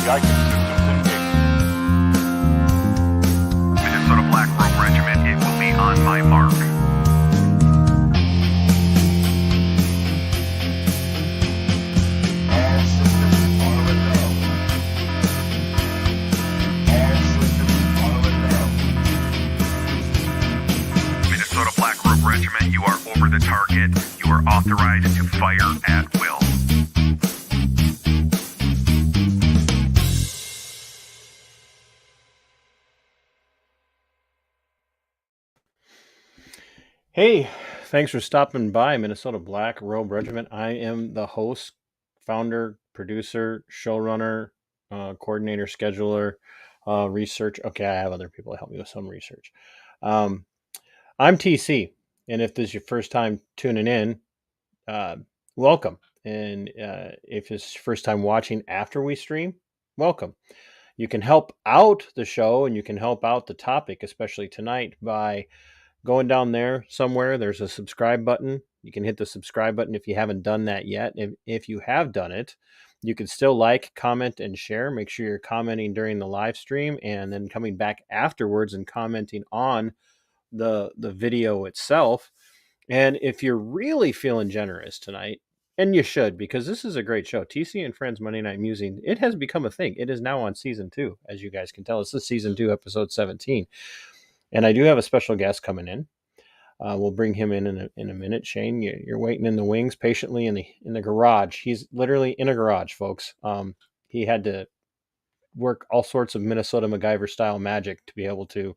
justice systems in case. Minnesota Black Robe Regiment, it will be on my mark. All systems are a go. All systems are a go. Minnesota Black Robe Regiment, you are over the target. You are authorized to fire at will. Hey, thanks for stopping by, Minnesota Black Robe Regiment. I am the host, founder, producer, showrunner, coordinator, scheduler, research. Okay, I have other people to help me with some research. I'm TC, and if this is your first time tuning in, welcome. And if it's your first time watching after we stream, welcome. You can help out the show and you can help out the topic, especially tonight, by going down there somewhere. There's a subscribe button. You can hit the subscribe button if you haven't done that yet. If you have done it, you can still like, comment, and share. Make sure you're commenting during the live stream and then coming back afterwards and commenting on the video itself. And if you're really feeling generous tonight, and you should, because this is a great show, TC and Friends Monday Night Musing, it has become a thing. It is now on season 2, as you guys can tell. This is season 2, episode 17. And I do have a special guest coming in. We'll bring him in a minute. Shane, you're waiting in the wings patiently in the garage. He's literally in a garage, folks. He had to work all sorts of Minnesota MacGyver style magic to be able to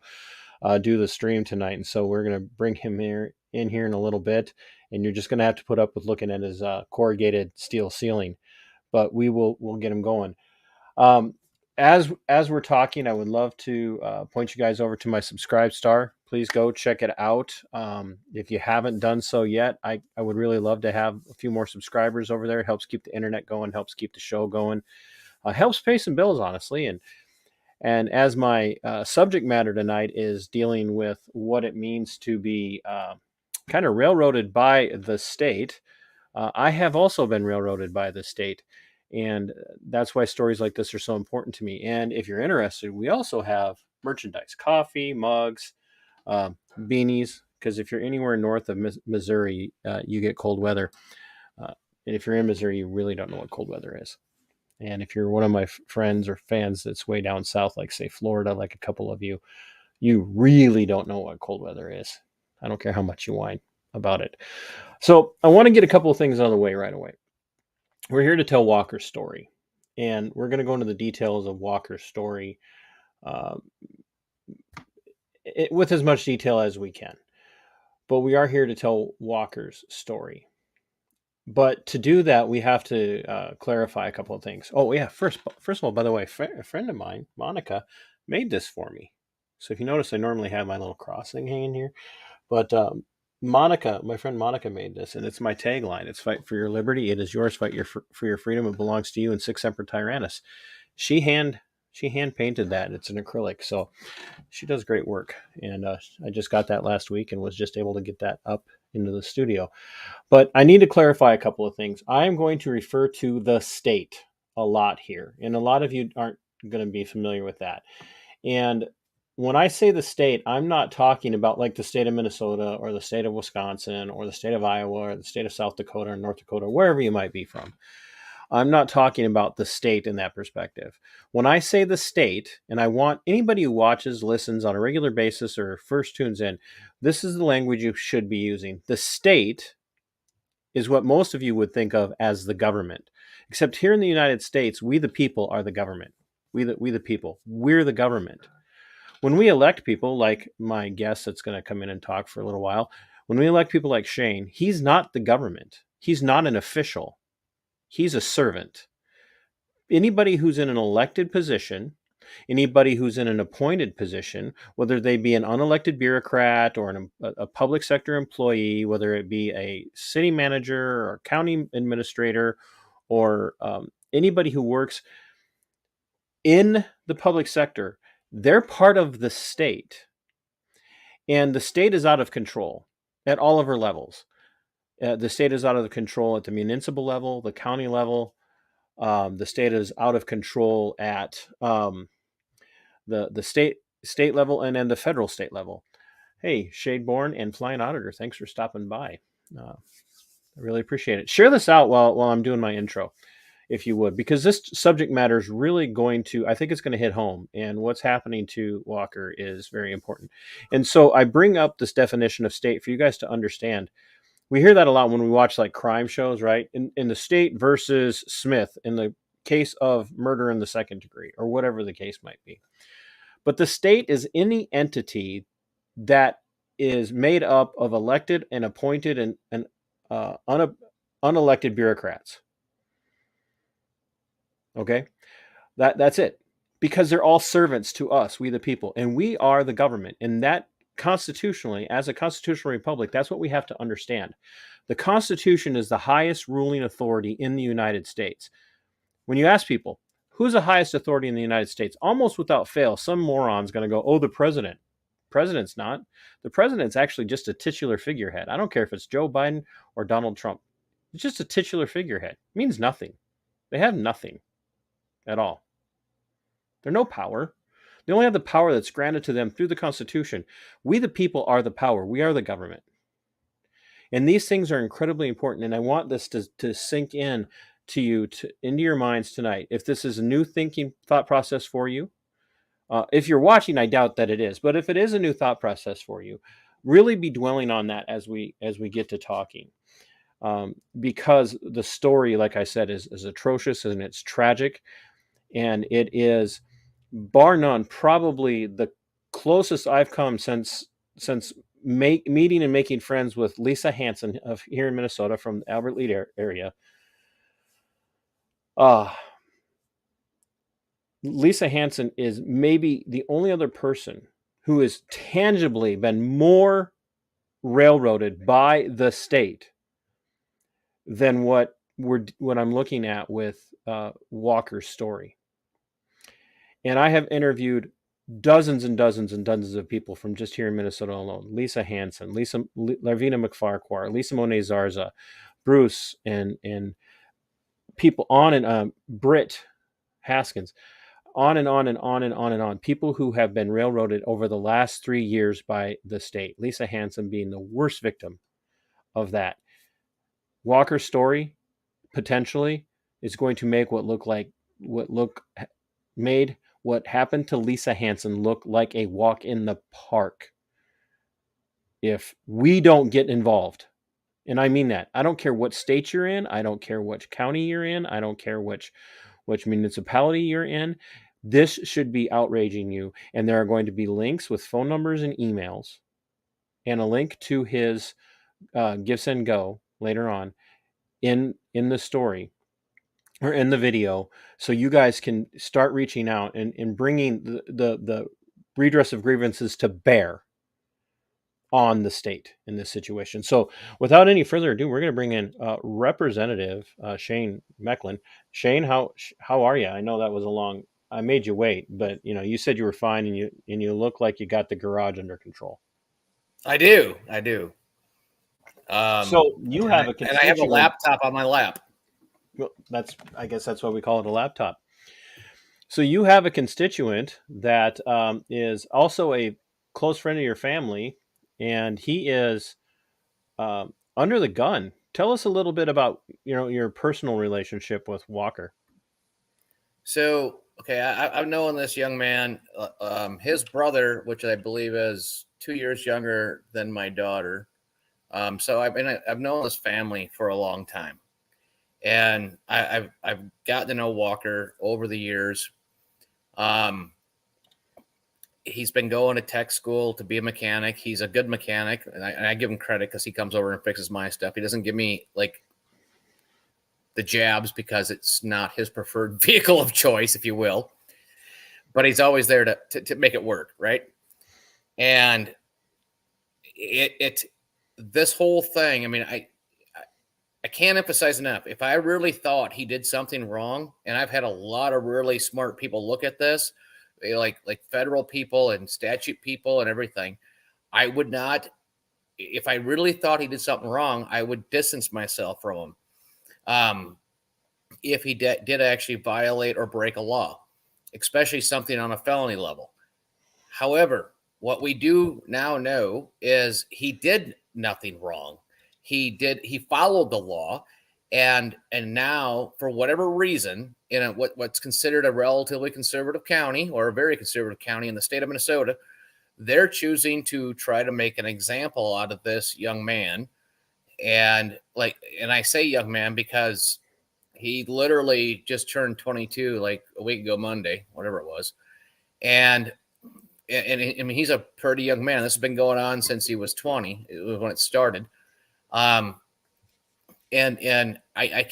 do the stream tonight. And so we're going to bring him in here in a little bit. And you're just going to have to put up with looking at his corrugated steel ceiling. But we'll get him going. As we're talking, I would love to point you guys over to my Subscribe Star. Please go check it out. If you haven't done so yet, I would really love to have a few more subscribers over there. It helps keep the internet going, helps keep the show going, helps pay some bills, honestly. And as my subject matter tonight is dealing with what it means to be kind of railroaded by the state, I have also been railroaded by the state. And that's why stories like this are so important to me. And if you're interested, we also have merchandise, coffee, mugs, beanies, because if you're anywhere north of Missouri, you get cold weather. And if you're in Missouri, you really don't know what cold weather is. And if you're one of my friends or fans that's way down south, like say Florida, like a couple of you, you really don't know what cold weather is. I don't care how much you whine about it. So I want to get a couple of things out of the way right away. We're here to tell Walker's story, and we're going to go into the details of Walker's story with as much detail as we can. But we are here to tell Walker's story. But to do that, we have to clarify a couple of things. Oh, yeah. First of all, by the way, a friend of mine, Monica, made this for me. So if you notice, I normally have my little crossing hanging here. But Monica, my friend Monica, made this, and it's my tagline. It's "Fight for your liberty. It is yours. Fight for your freedom. It belongs to you." And Sic Semper Tyrannis. She hand painted that. It's an acrylic, so she does great work. And I just got that last week and was just able to get that up into the studio. But I need to clarify a couple of things. I am going to refer to the state a lot here, and a lot of you aren't going to be familiar with that. And when I say the state, I'm not talking about like the state of Minnesota or the state of Wisconsin or the state of Iowa or the state of South Dakota or North Dakota, wherever you might be from. I'm not talking about the state in that perspective. When I say the state, and I want anybody who watches, listens on a regular basis or first tunes in, this is the language you should be using. The state is what most of you would think of as the government. Except here in the United States, we the people are the government. We the people. We're the government. When we elect people, like my guest that's going to come in and talk for a little while, when we elect people like Shane, he's not the government. He's not an official. He's a servant. Anybody who's in an elected position, anybody who's in an appointed position, whether they be an unelected bureaucrat or a public sector employee, whether it be a city manager or county administrator or anybody who works in the public sector, they're part of the state. And the state is out of control at all of our levels. The state is out of control at the municipal level, the county level, The state is out of control at the state level and then the federal state level. Hey, Shadeborn and Flying Auditor, thanks for stopping by. I really appreciate it. Share this out while I'm doing my intro, if you would, because this subject matter is really going to, I think it's going to hit home, and what's happening to Walker is very important. And so I bring up this definition of state for you guys to understand. We hear that a lot when we watch like crime shows, right? In the state versus Smith in the case of murder in the second degree or whatever the case might be. But the state is any entity that is made up of elected and appointed and unelected bureaucrats. Okay, that's it, because they're all servants to us, we the people, and we are the government. And that constitutionally, as a constitutional republic, that's what we have to understand. The Constitution is the highest ruling authority in the United States. When you ask people, who's the highest authority in the United States? Almost without fail, some moron's going to go, oh, the president. President's not. The president's actually just a titular figurehead. I don't care if it's Joe Biden or Donald Trump. It's just a titular figurehead. It means nothing. They have nothing at all. They're no power. They only have the power that's granted to them through the Constitution. We, the people, are the power. We are the government. And these things are incredibly important. And I want this to sink in to you, into your minds tonight. If this is a new thinking thought process for you, if you're watching, I doubt that it is. But if it is a new thought process for you, really be dwelling on that as we get to talking. Because the story, like I said, is atrocious and it's tragic. And it is, bar none, probably the closest I've come since meeting and making friends with Lisa Hanson of here in Minnesota from the Albert Lea area. Lisa Hanson is maybe the only other person who has tangibly been more railroaded by the state than what I'm looking at with Walker's story. And I have interviewed dozens and dozens and dozens of people from just here in Minnesota alone. Lisa Hanson, Larvina McFarquhar, Lisa Monet Zarza, Bruce, and people on and Britt Haskins, on and on and on and on and on. People who have been railroaded over the last 3 years by the state. Lisa Hanson being the worst victim of that. Walker's story potentially is going to make what happened to Lisa Hanson look like a walk in the park if we don't get involved. And I mean that. I don't care what state you're in. I don't care which county you're in. I don't care which municipality you're in. This should be outraging you. And there are going to be links with phone numbers and emails and a link to his GiveSendGo later on in the story or in the video, so you guys can start reaching out and bringing the redress of grievances to bear on the state in this situation. So without any further ado, we're going to bring in Representative Shane Mekeland. Shane, how are you? I know that was I made you wait, but you said you were fine, and you look like you got the garage under control. I do. So you have a and I have a laptop on my lap. Well, I guess that's why we call it a laptop. So you have a constituent that is also a close friend of your family, and he is under the gun. Tell us a little bit about your personal relationship with Walker. So, okay, I've known this young man. His brother, which I believe is 2 years younger than my daughter. So I've known this family for a long time. And I've gotten to know Walker over the years. He's been going to tech school to be a mechanic. He's a good mechanic, and I give him credit because he comes over and fixes my stuff. He doesn't give me like the jabs because it's not his preferred vehicle of choice, if you will. But he's always there to make it work, right? And this whole thing. I mean, I can't emphasize enough. If I really thought he did something wrong, and I've had a lot of really smart people look at this, like federal people and statute people and everything, I would not. If I really thought he did something wrong, I would distance myself from him. if he did actually violate or break a law, especially something on a felony level. However, what we do now know is he did nothing wrong. He followed the law, and now, for whatever reason, in what's considered a relatively conservative county, or a very conservative county in the state of Minnesota, they're choosing to try to make an example out of this young man. And I say young man because he literally just turned 22 like a week ago Monday, whatever it was. And I mean, he's a pretty young man. This has been going on since he was 20. It was when it started. And I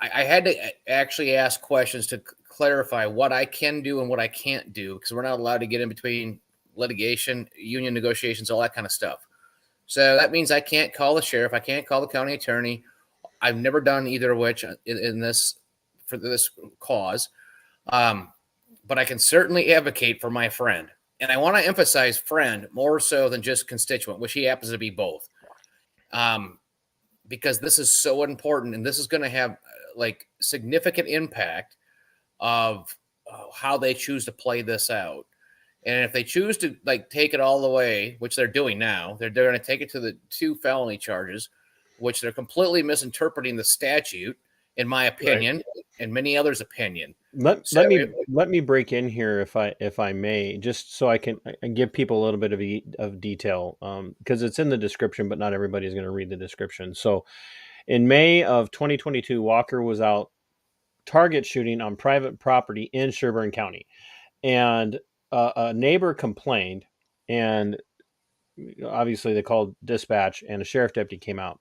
had to actually ask questions to clarify what I can do and what I can't do, because we're not allowed to get in between litigation, union negotiations, all that kind of stuff. So that means I can't call the sheriff. I can't call the county attorney. I've never done either of which in this, for this cause. But I can certainly advocate for my friend. And I want to emphasize friend more so than just constituent, which he happens to be both. Because this is so important, and this is going to have like significant impact of how they choose to play this out. And if they choose to like take it all the way, which they're doing now, they're going to take it to the 2 felony charges, which they're completely misinterpreting the statute, in my opinion, right, and many others' opinion. Let me break in here if I may, just so I can give people a little bit of detail, because it's in the description, but not everybody's going to read the description. So, in May of 2022, Walker was out target shooting on private property in Sherburne County, and a neighbor complained, and obviously they called dispatch, and a sheriff deputy came out.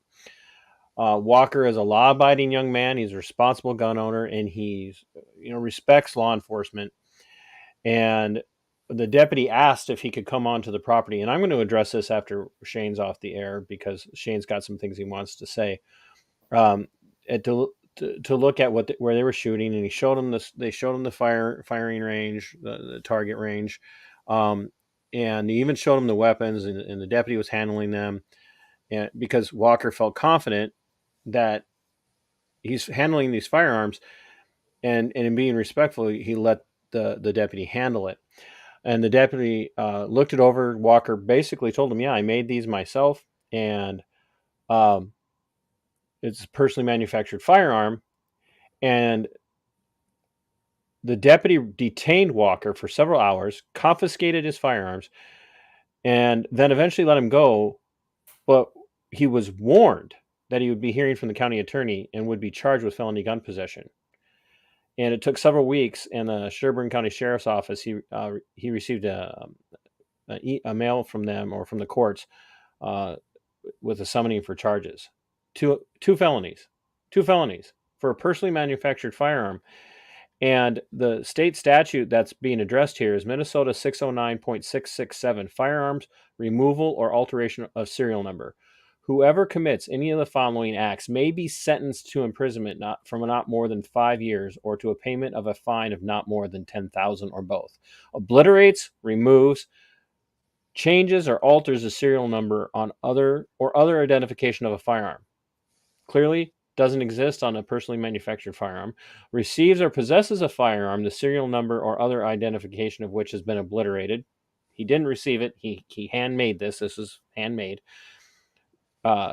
Walker is a law-abiding young man. He's a responsible gun owner, and he's, respects law enforcement. And the deputy asked if he could come onto the property. And I'm going to address this after Shane's off the air, because Shane's got some things he wants to say. To look at where they were shooting, and he showed him this. They showed him the firing range, the target range, and he even showed him the weapons, and the deputy was handling them, and because Walker felt confident that he's handling these firearms, and in being respectful, he let the deputy handle it. And the deputy looked it over. Walker basically told him, "Yeah, I made these myself, and it's a personally manufactured firearm." And the deputy detained Walker for several hours, confiscated his firearms, and then eventually let him go. But he was warned that he would be hearing from the county attorney and would be charged with felony gun possession. And it took several weeks, and the Sherburne County Sheriff's Office, he received a mail from them, or from the courts, with a summoning for charges. Two felonies for a personally manufactured firearm. And the state statute that's being addressed here is Minnesota 609.667, firearms removal or alteration of serial number. Whoever commits any of the following acts may be sentenced to imprisonment from not more than 5 years, or to a payment of a fine of not more than $10,000, or both. Obliterates, removes, changes, or alters the serial number on other identification of a firearm. Clearly doesn't exist on a personally manufactured firearm. Receives or possesses a firearm, the serial number or other identification of which has been obliterated. He didn't receive it. He handmade this. This is handmade.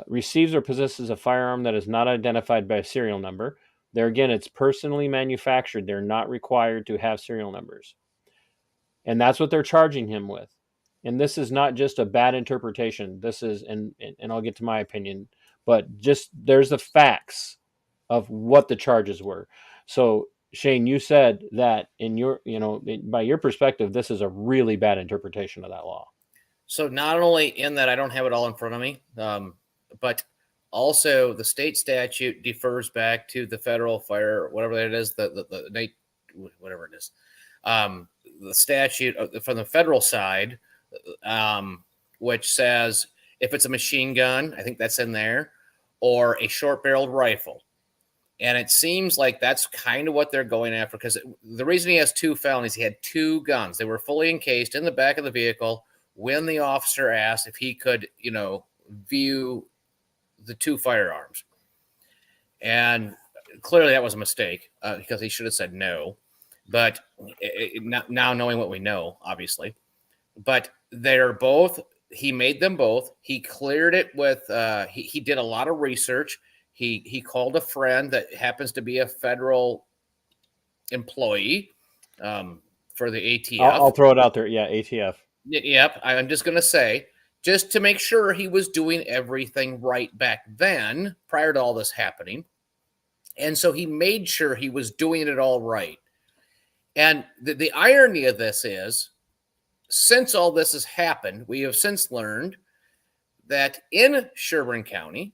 Receives or possesses a firearm that is not identified by a serial number. There again, it's personally manufactured. They're not required to have serial numbers. And that's what they're charging him with. And this is not just a bad interpretation. This is, and I'll get to my opinion, but just there's the facts of what the charges were. So Shane, you said that in your, by your perspective, this is a really bad interpretation of that law. So not only in that I don't have it all in front of me, but also the state statute defers back to the federal fire, whatever it is, whatever it is, the statute from the federal side, which says if it's a machine gun, I think that's in there, or a short-barreled rifle. And it seems like that's kind of what they're going after, because the reason he has 2 felonies, he had 2 guns. They were fully encased in the back of the vehicle when the officer asked if he could, view the 2 firearms. And clearly that was a mistake because he should have said no. But now knowing what we know, obviously, but they're both. He made them both. He cleared it with. He did a lot of research. He called a friend that happens to be a federal employee for the ATF. I'll throw it out there. Yeah, ATF. Yep. I'm just going to say, just to make sure he was doing everything right back then, prior to all this happening. And so he made sure he was doing it all right. And the irony of this is, since all this has happened, we have since learned that in Sherburne County,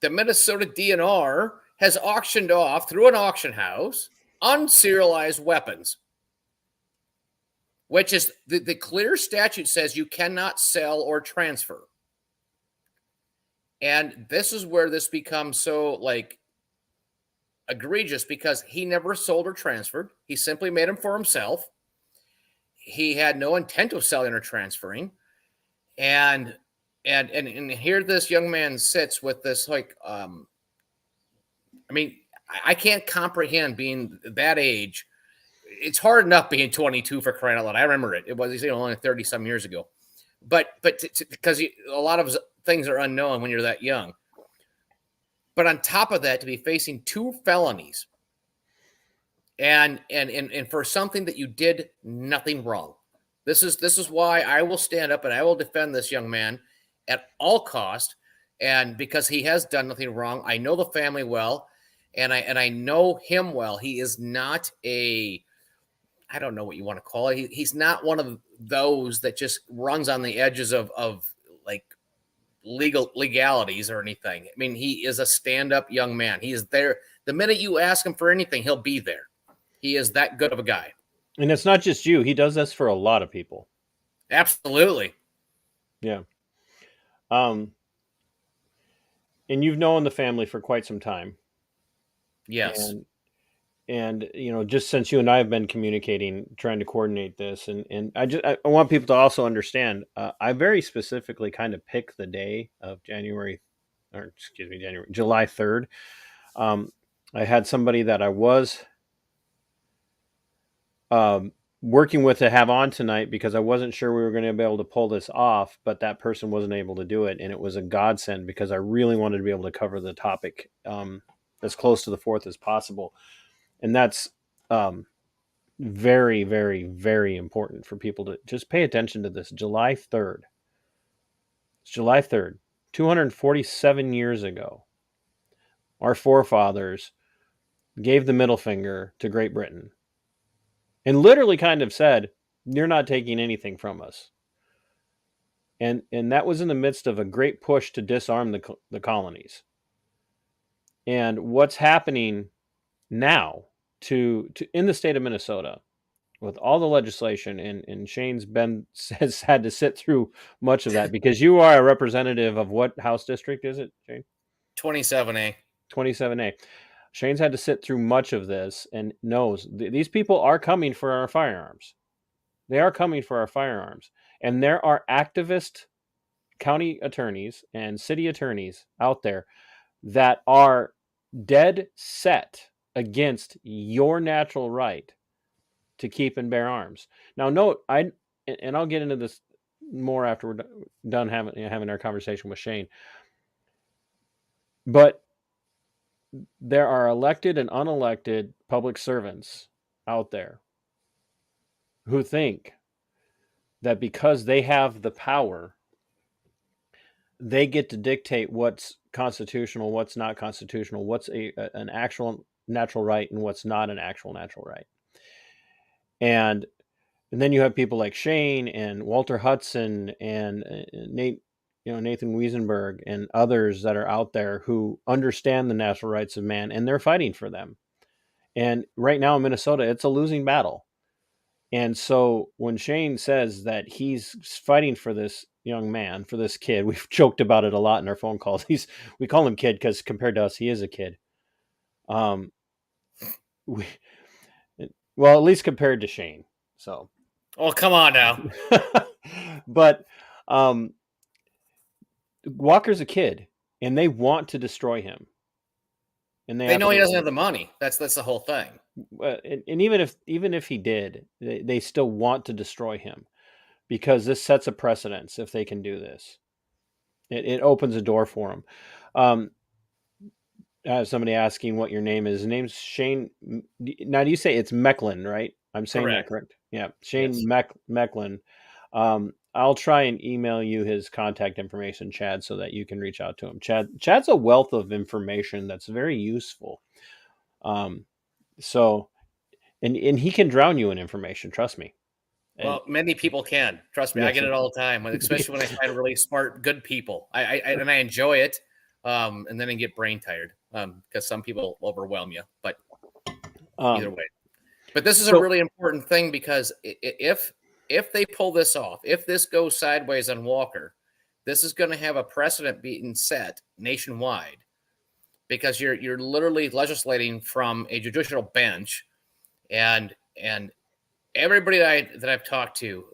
the Minnesota DNR has auctioned off through an auction house unserialized weapons, which is the clear statute says you cannot sell or transfer. And this is where this becomes so like egregious, because he never sold or transferred. He simply made them for himself. He had no intent of selling or transferring. And here this young man sits with this, like, I mean, I can't comprehend being that age. It's hard enough being 22, for crying out loud. I remember it. It was only 30 some years ago, but because a lot of things are unknown when you're that young. But on top of that, to be facing 2 felonies and for something that you did nothing wrong. This is why I will stand up and I will defend this young man at all cost. And because he has done nothing wrong, I know the family well, and I know him well. He is not I don't know what you want to call it. He's not one of those that just runs on the edges of like legalities or anything. I mean, he is a stand-up young man. He is there. The minute you ask him for anything, he'll be there. He is that good of a guy. And it's not just you. He does this for a lot of people. Absolutely. Yeah. And you've known the family for quite some time. Yes. And just since you and I have been communicating, trying to coordinate this, and I want people to also understand, I very specifically kind of picked the day of July 3rd. I had somebody that I was working with to have on tonight because I wasn't sure we were going to be able to pull this off, but that person wasn't able to do it. And it was a godsend because I really wanted to be able to cover the topic as close to the 4th as possible. And that's very, very, very important for people to just pay attention to this. July 3rd. It's July 3rd, 247 years ago. Our forefathers gave the middle finger to Great Britain and literally kind of said, "You're not taking anything from us." And that was in the midst of a great push to disarm the colonies. And what's happening now to in the state of Minnesota with all the legislation, and Shane's has had to sit through much of that because you are a representative of what House district is it, Shane? 27A. 27A. Shane's had to sit through much of this and knows these people are coming for our firearms. They are coming for our firearms. And there are activist county attorneys and city attorneys out there that are dead set against your natural right to keep and bear arms. Now, note, and I'll get into this more after we're done having our conversation with Shane, but there are elected and unelected public servants out there who think that because they have the power, they get to dictate what's constitutional, what's not constitutional, what's an actual natural right, and what's not an actual natural right. And then you have people like Shane and Walter Hudson and Nathan Wiesenberg and others that are out there who understand the natural rights of man, and they're fighting for them. And right now in Minnesota, it's a losing battle. And so when Shane says that he's fighting for this young man, for this kid, we've joked about it a lot in our phone calls. We call him kid because compared to us, he is a kid. Well, at least compared to Shane. So, oh, come on now. But Walker's a kid, and they want to destroy him. and They know he doesn't have the money. That's the whole thing. and even if he did, they still want to destroy him, because this sets a precedence. If they can do this, it opens a door for them. I have somebody asking what your name is. His name's Shane. Now, do you say it's Mekeland, right? I'm saying that Correct. correct. Yeah, Shane Yes. Mekeland. I'll try and email you his contact information, Chad, so that you can reach out to him. Chad's a wealth of information that's very useful. So, and he can drown you in information. Trust me. And Well, many people can. Trust me, I yes, get it all the time, especially when I find really smart, good people. And I enjoy it, and then I get brain tired because some people overwhelm you. But either way, but this is a really important thing, because if they pull this off, if this goes sideways on Walker, this is going to have a precedent being set nationwide, because you're literally legislating from a judicial bench, and everybody that I've talked to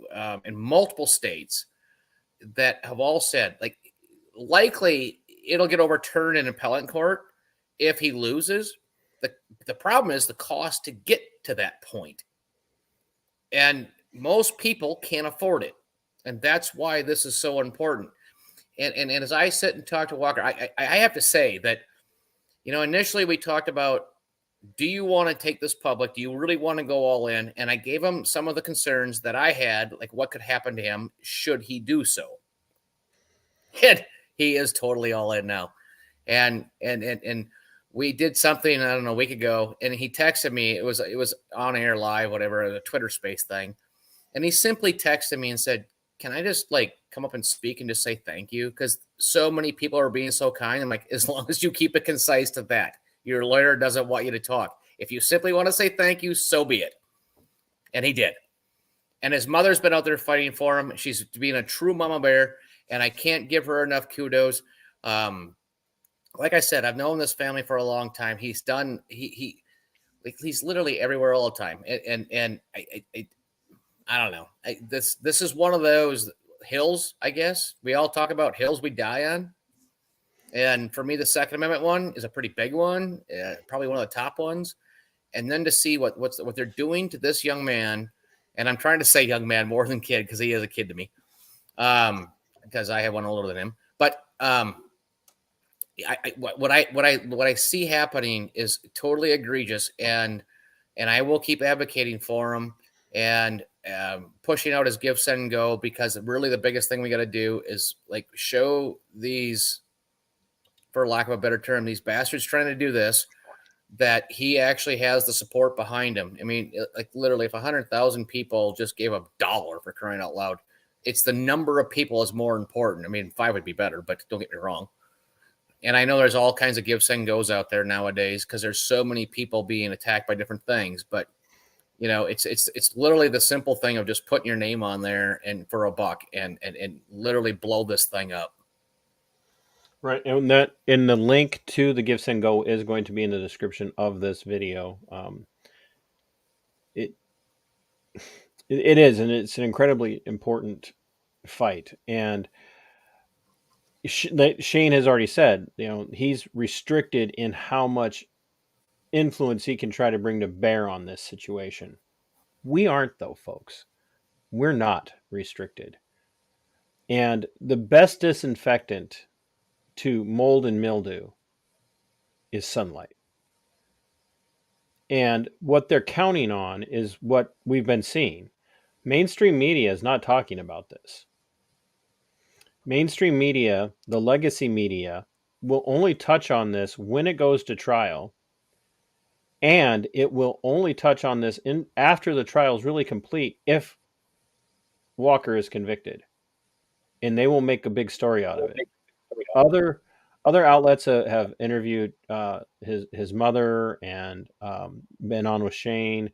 in multiple states that have all said, like, likely it'll get overturned in appellate court if he loses. The problem is the cost to get to that point, and most people can't afford it, and that's why this is so important. And as I sit and talk to Walker, I have to say that, initially we talked about, do you want to take this public? Do you really want to go all in? And I gave him some of the concerns that I had, like what could happen to him should he do so. And he is totally all in now. And we did something, I don't know, a week ago, and he texted me. It was on air live, whatever, a Twitter space thing. And he simply texted me and said, can I just come up and speak and just say thank you? Because so many people are being so kind. I'm like, as long as you keep it concise to that. Your lawyer doesn't want you to talk. If you simply want to say thank you, so be it. And he did. And his mother's been out there fighting for him. She's being a true mama bear, and I can't give her enough kudos. Like I said, I've known this family for a long time. He's done. He's literally everywhere all the time. And I don't know. This is one of those hills, I guess. We all talk about hills we die on. And for me, the Second Amendment one is a pretty big one, probably one of the top ones. And then to see what they're doing to this young man, and I'm trying to say young man more than kid, because he is a kid to me, because I have one older than him. But what I see happening is totally egregious, and I will keep advocating for him and pushing out his GiveSendGo, because really the biggest thing we got to do is show these, for lack of a better term, these bastards trying to do this, that he actually has the support behind him. I mean, literally, if 100,000 people just gave $1, for crying out loud, it's the number of people is more important. I mean, 5 would be better, but don't get me wrong. And I know there's all kinds of GiveSendGos out there nowadays, because there's so many people being attacked by different things. But it's literally the simple thing of just putting your name on there and for $1 and literally blow this thing up. Right, and that in the link to the GiveSendGo is going to be in the description of this video. It is, and it's an incredibly important fight. And Shane has already said, he's restricted in how much influence he can try to bring to bear on this situation. We aren't, though, folks. We're not restricted. And the best disinfectant to mold and mildew is sunlight. And what they're counting on is what we've been seeing. Mainstream media is not talking about this. Mainstream media, the legacy media, will only touch on this when it goes to trial. And it will only touch on this after the trial is really complete, if Walker is convicted. And they will make a big story out of it. Other outlets have interviewed his mother and been on with Shane.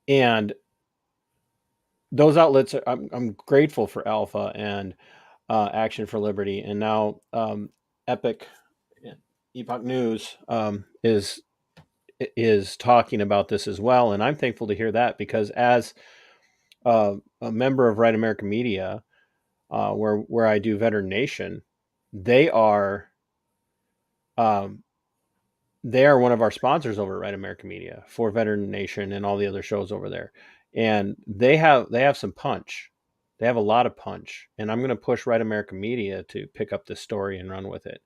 And those outlets, I'm grateful for Alpha and Action for Liberty. And now Epoch News is talking about this as well. And I'm thankful to hear that, because as a member of Right American Media, where I do Veteran Nation, they are they are one of our sponsors over at Right American Media for Veteran Nation and all the other shows over there. And they have some punch. They have a lot of punch. And I'm going to push Right American Media to pick up this story and run with it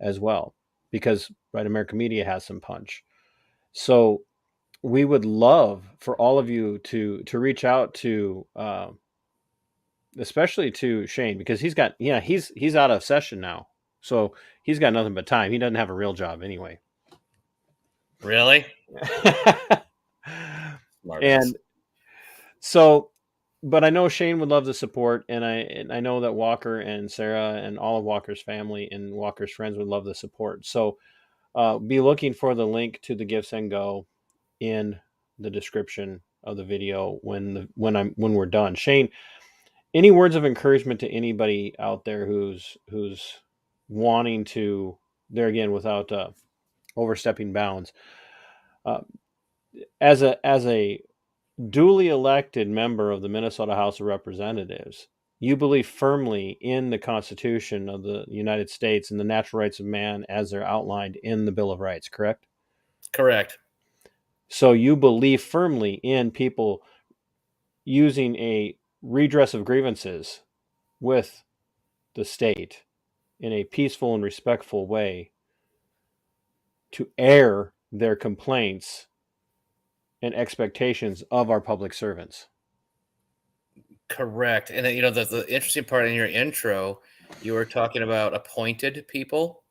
as well, because Right American Media has some punch. So we would love for all of you to reach out to, especially to Shane, because he's out of session now, so he's got nothing but time. He doesn't have a real job anyway. Really? And so, but I know Shane would love the support, and I know that Walker and Sarah and all of Walker's family and Walker's friends would love the support. So be looking for the link to the GiveSendGo in the description of the video when we're done. Shane, any words of encouragement to anybody out there who's wanting to, there again, without overstepping bounds, as a duly elected member of the Minnesota House of Representatives, you believe firmly in the Constitution of the United States and the natural rights of man as they're outlined in the Bill of Rights, correct? Correct. So you believe firmly in people using a redress of grievances with the state in a peaceful and respectful way to air their complaints and expectations of our public servants. Correct. And you know, the interesting part in your intro, you were talking about appointed people,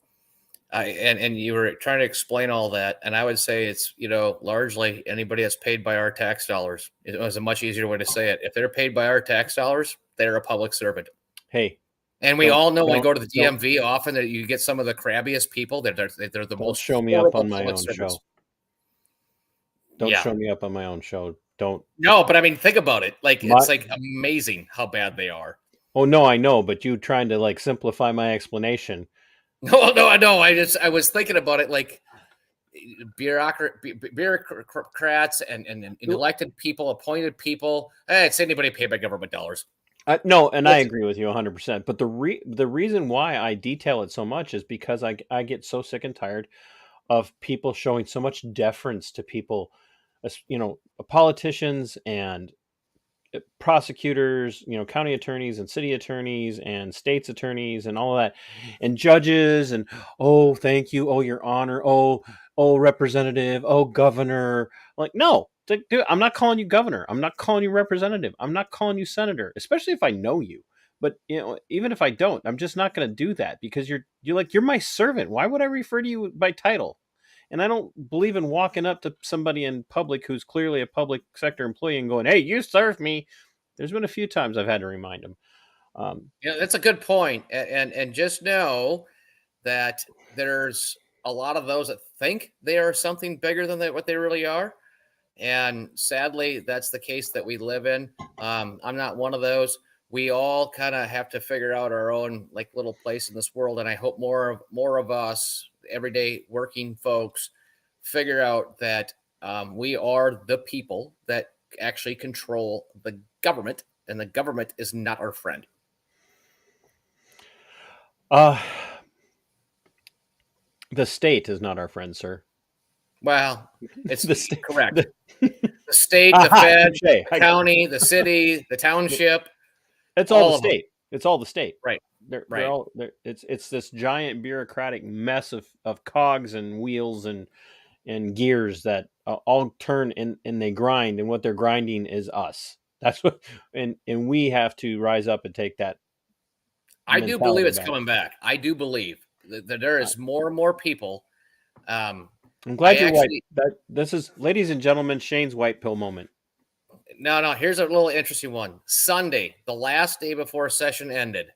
and you were trying to explain all that. And I would say it's, you know, largely anybody that's paid by our tax dollars. It was a much easier way to say it. If they're paid by our tax dollars, they're a public servant. Hey, and we all know when we go to the DMV often that you get some of the crabbiest people. They're the most show me up on my own show. Don't show me up on my own show. Don't. No, but I mean, think about it. Like, it's like amazing how bad they are. Oh no, I know, but you trying to like simplify my explanation. No, I know. I was thinking about it, like bureaucrats and elected people, appointed people. It's anybody paid by government dollars. No, and I agree with you 100%. But the reason why I detail it so much is because I get so sick and tired of people showing so much deference to people, you know, politicians and prosecutors, you know, county attorneys and city attorneys and states attorneys and all of that, and judges, and oh, thank you, oh, your honor, oh, representative, oh, governor. Like, no, dude, I'm not calling you governor. I'm not calling you representative. I'm not calling you senator, especially if I know you. But, you know, even if I don't, I'm just not going to do that, because you're my servant. Why would I refer to you by title? And I don't believe in walking up to somebody in public who's clearly a public sector employee and going, "Hey, you serve me." There's been a few times I've had to remind them. Yeah, that's a good point. And just know that there's a lot of those that think they are something bigger than what they really are. And sadly, that's the case that we live in. I'm not one of those. We all kind of have to figure out our own like little place in this world. And I hope more of us, everyday working folks, figure out that we are the people that actually control the government, and the government is not our friend. The state is not our friend, sir. Well, it's correct. The state, the Fed, the county, the city, the township. It's all the state. It's all the state. Right. They're all. It's this giant bureaucratic mess of cogs and wheels and gears that all turn and they grind, and what they're grinding is us. That's what, and we have to rise up and take that. I do believe it's coming back. I do believe that there is more and more people. I'm glad you're white. This is, ladies and gentlemen, Shane's white pill moment. No. Here's a little interesting one. Sunday, the last day before session ended,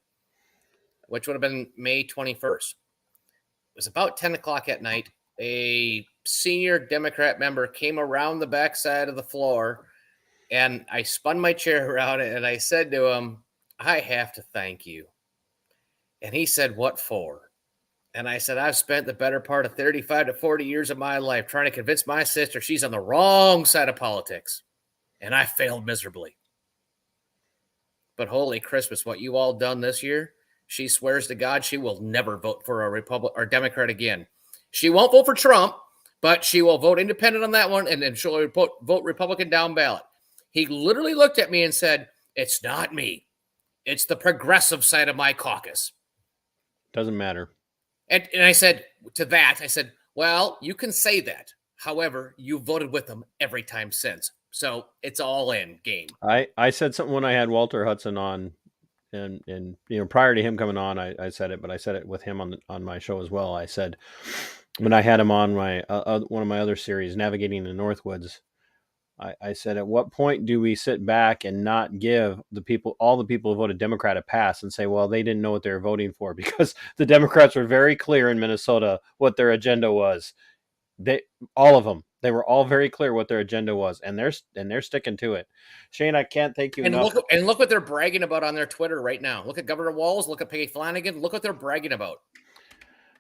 which would have been May 21st. It was about 10 o'clock at night. A senior Democrat member came around the backside of the floor, and I spun my chair around and I said to him, "I have to thank you." And he said, "What for?" And I said, "I've spent the better part of 35 to 40 years of my life trying to convince my sister she's on the wrong side of politics. And I failed miserably. But holy Christmas, what you all done this year, she swears to God she will never vote for a Republican or Democrat again. She won't vote for Trump, but she will vote independent on that one, and then she'll vote Republican down ballot. He literally looked at me and said, "It's not me. It's the progressive side of my caucus." Doesn't matter. And I said to that, I said, well, you can say that. However, you voted with them every time since. So it's all in game. I said something when I had Walter Hudson on, and prior to him coming on, I said it, but I said it with him on my show as well. I said when I had him on my one of my other series, Navigating the Northwoods, I said, at what point do we sit back and not give all the people who voted Democrat a pass and say, well, they didn't know what they were voting for? Because the Democrats were very clear in Minnesota what their agenda was. All of them, they were all very clear what their agenda was, and they're sticking to it. Shane, I can't thank you enough. Look what they're bragging about on their Twitter right now. Look at Governor Walz. Look at Peggy Flanagan. Look what they're bragging about.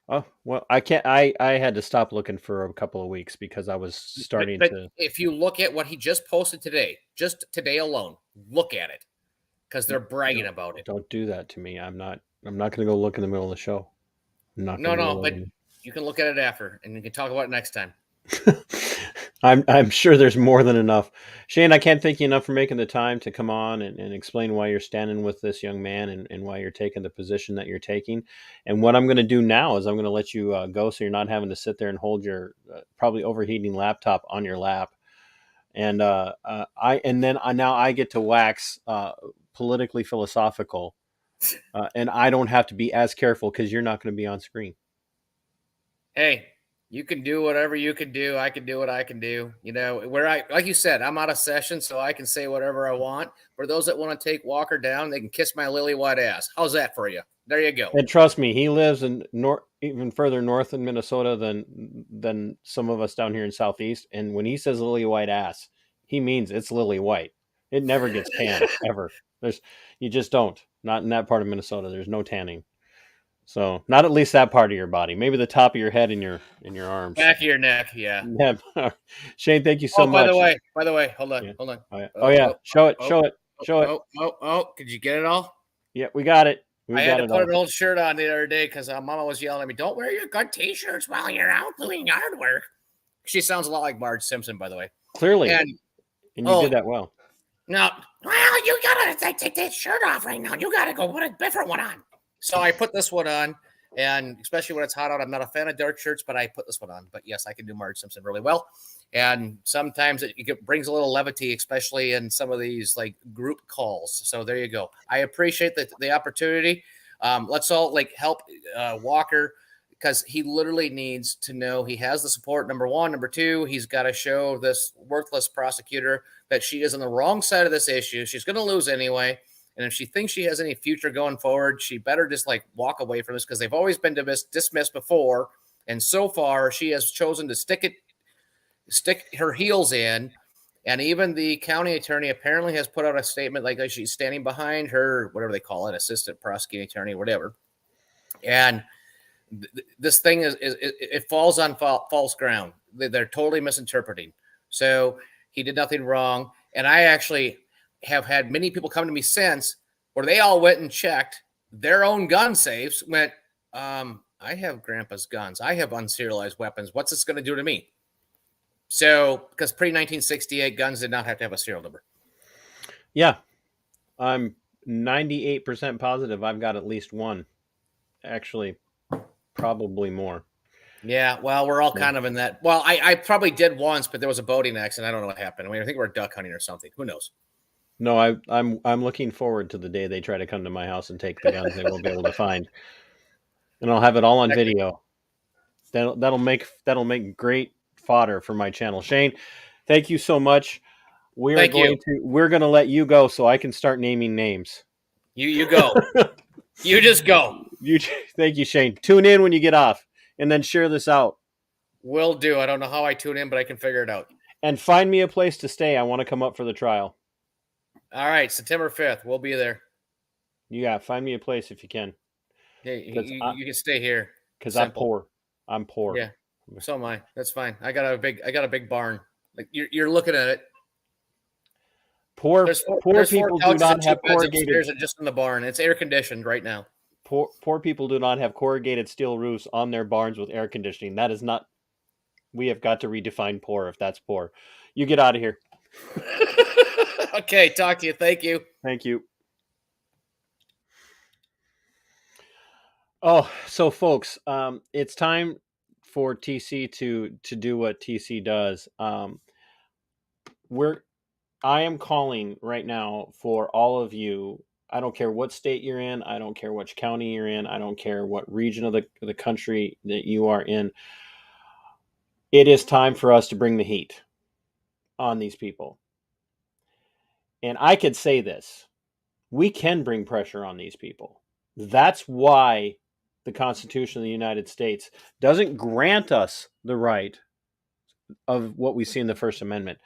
Oh, well, I can't. I had to stop looking for a couple of weeks because I was starting to. If you look at what he just posted today, just today alone, look at it, because they're bragging about it. Don't do that to me. I'm not going to go look in the middle of the show. No, but you can look at it after, and you can talk about it next time. I'm sure there's more than enough. Shane, I can't thank you enough for making the time to come on and explain why you're standing with this young man and why you're taking the position that you're taking. And what I'm going to do now is I'm going to let you go, so you're not having to sit there and hold your probably overheating laptop on your lap. And now I get to wax politically philosophical, and I don't have to be as careful because you're not going to be on screen. Hey, you can do whatever you can do. I can do what I can do. Like you said, I'm out of session, so I can say whatever I want. For those that want to take Walker down, they can kiss my lily white ass. How's that for you? There you go. And trust me, he lives in even further north in Minnesota than some of us down here in Southeast. And when he says lily white ass, he means it's lily white. It never gets tanned ever. You just don't. Not in that part of Minnesota. There's no tanning. So not at least that part of your body. Maybe the top of your head and your arms. Back of your neck, yeah. Yeah. Shane, thank you so much. By the way, hold on. Oh yeah. Show it. Could you get it all? Yeah, we got it. I had to put an old shirt on the other day because Mama was yelling at me, "Don't wear your good T-shirts while you're out doing yard work." She sounds a lot like Marge Simpson, by the way. Clearly. And you did that well. No, well, you gotta take that shirt off right now. You gotta go put a different one on. So I put this one on, and especially when it's hot out, I'm not a fan of dark shirts, but I put this one on. But yes, I can do Marge Simpson really well. And sometimes it brings a little levity, especially in some of these like group calls. So there you go. I appreciate the opportunity. Let's all help Walker, because he literally needs to know he has the support. Number one. Number two, he's got to show this worthless prosecutor that she is on the wrong side of this issue. She's going to lose anyway. And if she thinks she has any future going forward, she better just walk away from this, because they've always been dismissed before. And so far, she has chosen to stick her heels in. And even the county attorney apparently has put out a statement like she's standing behind her, whatever they call it, assistant prosecuting attorney, whatever. And this thing it falls on false ground. They're totally misinterpreting. So he did nothing wrong. And I actually have had many people come to me since where they all went and checked their own gun safes, went, I have grandpa's guns. I have unserialized weapons. What's this going to do to me? So, because pre-1968 guns did not have to have a serial number. Yeah. I'm 98% positive I've got at least one. Actually, probably more. Yeah, well, we're all kind of in that. Well, I probably did once, but there was a boating accident. I don't know what happened. I think we're duck hunting or something. Who knows? No, I'm looking forward to the day they try to come to my house and take the guns they won't be able to find, and I'll have it all on video. That'll make great fodder for my channel. Shane, thank you so much. We're going to let you go so I can start naming names. You go. You just go. Thank you, Shane. Tune in when you get off, and then share this out. Will do. I don't know how I tune in, but I can figure it out. And find me a place to stay. I want to come up for the trial. All right, September 5th. We'll be there. Yeah, find me a place if you can. Yeah, you can stay here. Because I'm poor. I'm poor. Yeah, so am I. That's fine. I got a big barn. You're looking at it. Poor people do not have corrugated. Just in the barn. It's air conditioned right now. Poor people do not have corrugated steel roofs on their barns with air conditioning. That is not. We have got to redefine poor if that's poor. You get out of here. Okay, talk to you. Thank you. Thank you. Oh, so folks, it's time for TC to do what TC does. I am calling right now for all of you. I don't care what state you're in. I don't care which county you're in. I don't care what region of the country that you are in. It is time for us to bring the heat on these people. And I could say this. We can bring pressure on these people. That's why the Constitution of the United States doesn't grant us the right of what we see in the First Amendment.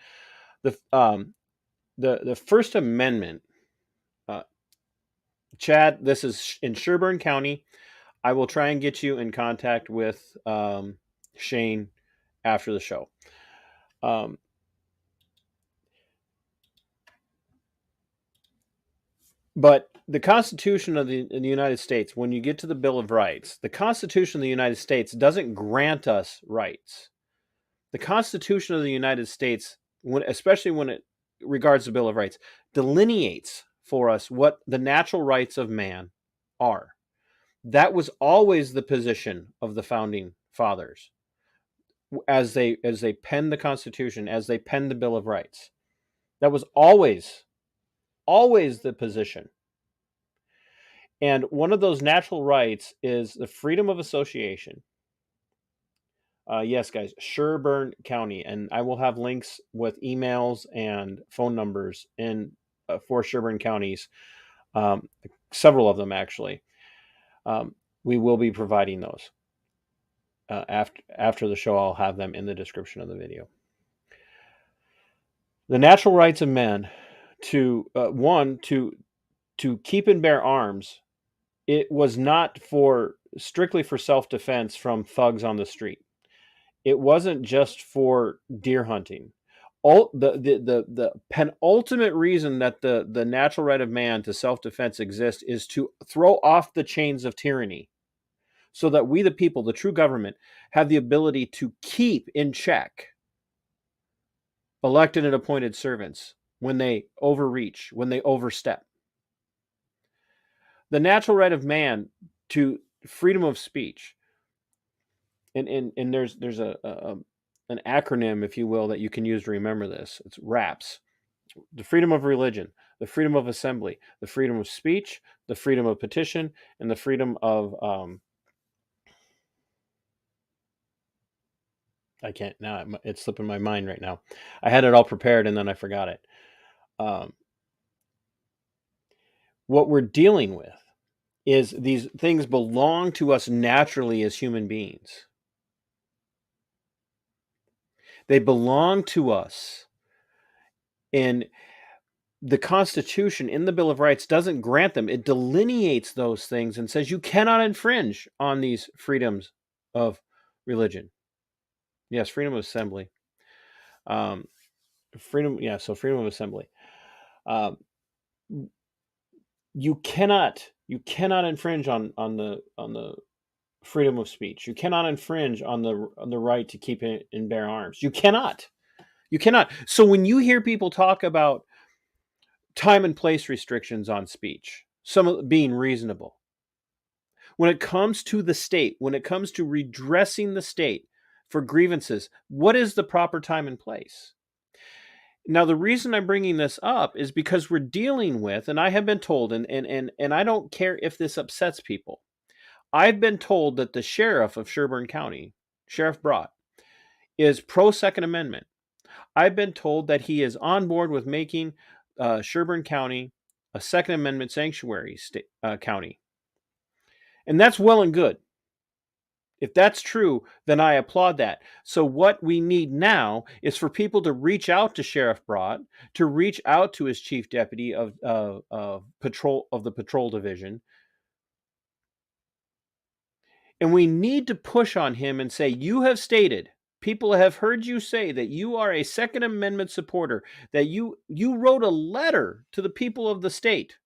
The First Amendment, Chad, this is in Sherburne County. I will try and get you in contact with Shane after the show. But the Constitution of the United States, when you get to the Bill of Rights, the Constitution of the United States doesn't grant us rights. The Constitution of the United States, especially when it regards the Bill of Rights, delineates for us what the natural rights of man are. That was always the position of the founding fathers as they penned the Constitution, as they penned the Bill of Rights. That was always the position. And one of those natural rights is the freedom of association. Yes, guys, Sherburne County. And I will have links with emails and phone numbers for Sherburne counties, several of them actually. We will be providing those. After the show, I'll have them in the description of the video. The natural rights of men to keep and bear arms. It was not strictly for self-defense from thugs on the street. It wasn't just for deer hunting. The penultimate reason that the natural right of man to self-defense exists is to throw off the chains of tyranny, so that we, the people, the true government, have the ability to keep in check elected and appointed servants when they overreach, when they overstep. The natural right of man to freedom of speech. And there's an acronym, if you will, that you can use to remember this. It's RAPS. The freedom of religion, the freedom of assembly, the freedom of speech, the freedom of petition, and the freedom of I can't now. It's slipping my mind right now. I had it all prepared and then I forgot it. What we're dealing with is these things belong to us naturally as human beings. They belong to us. And the Constitution in the Bill of Rights doesn't grant them. It delineates those things and says you cannot infringe on these freedoms of religion. Yes, freedom of assembly. Freedom of assembly. You cannot infringe on the freedom of speech. You cannot infringe on the right to keep and bear arms. You cannot. So when you hear people talk about time and place restrictions on speech, some being reasonable, when it comes to the state, when it comes to redressing the state for grievances, what is the proper time and place? Now, the reason I'm bringing this up is because we're dealing with, and I have been told, and I don't care if this upsets people, I've been told that the sheriff of Sherburne County, Sheriff Brott, is pro-Second Amendment. I've been told that he is on board with making Sherburne County a Second Amendment sanctuary county. And that's well and good. If that's true, then I applaud that. So what we need now is for people to reach out to Sheriff Brott, to reach out to his chief deputy of the patrol division. And we need to push on him and say, you have stated, people have heard you say that you are a Second Amendment supporter, that you wrote a letter to the people of the state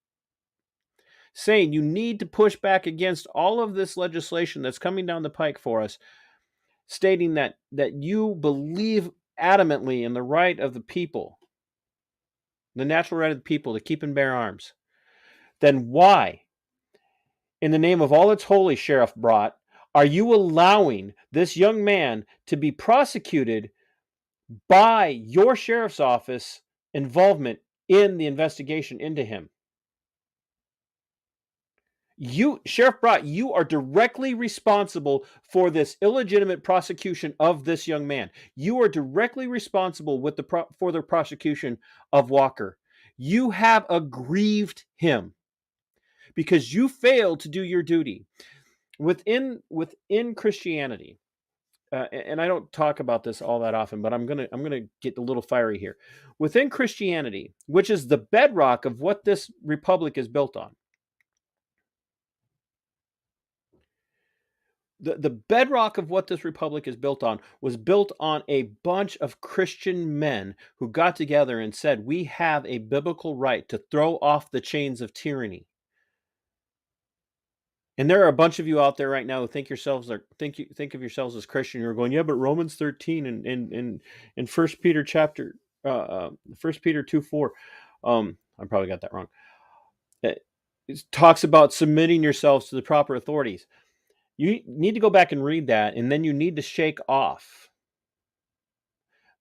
saying you need to push back against all of this legislation that's coming down the pike for us, stating that you believe adamantly in the right of the people, the natural right of the people to keep and bear arms, then why, in the name of all that's holy, Sheriff Brott, are you allowing this young man to be prosecuted by your sheriff's office involvement in the investigation into him? You, Sheriff Brott, you are directly responsible for this illegitimate prosecution of this young man. You are directly responsible with for the prosecution of Walker. You have aggrieved him because you failed to do your duty within Christianity. And I don't talk about this all that often, but I'm gonna get a little fiery here. Within Christianity, which is the bedrock of what this republic is built on, the bedrock of what this republic is built on was built on a bunch of Christian men who got together and said, we have a biblical right to throw off the chains of tyranny. And there are a bunch of you out there right now who think of yourselves as Christian. You're going, yeah, but Romans 13 and 1 Peter chapter 1 Peter 2:4. I probably got that wrong. It talks about submitting yourselves to the proper authorities. You need to go back and read that, and then you need to shake off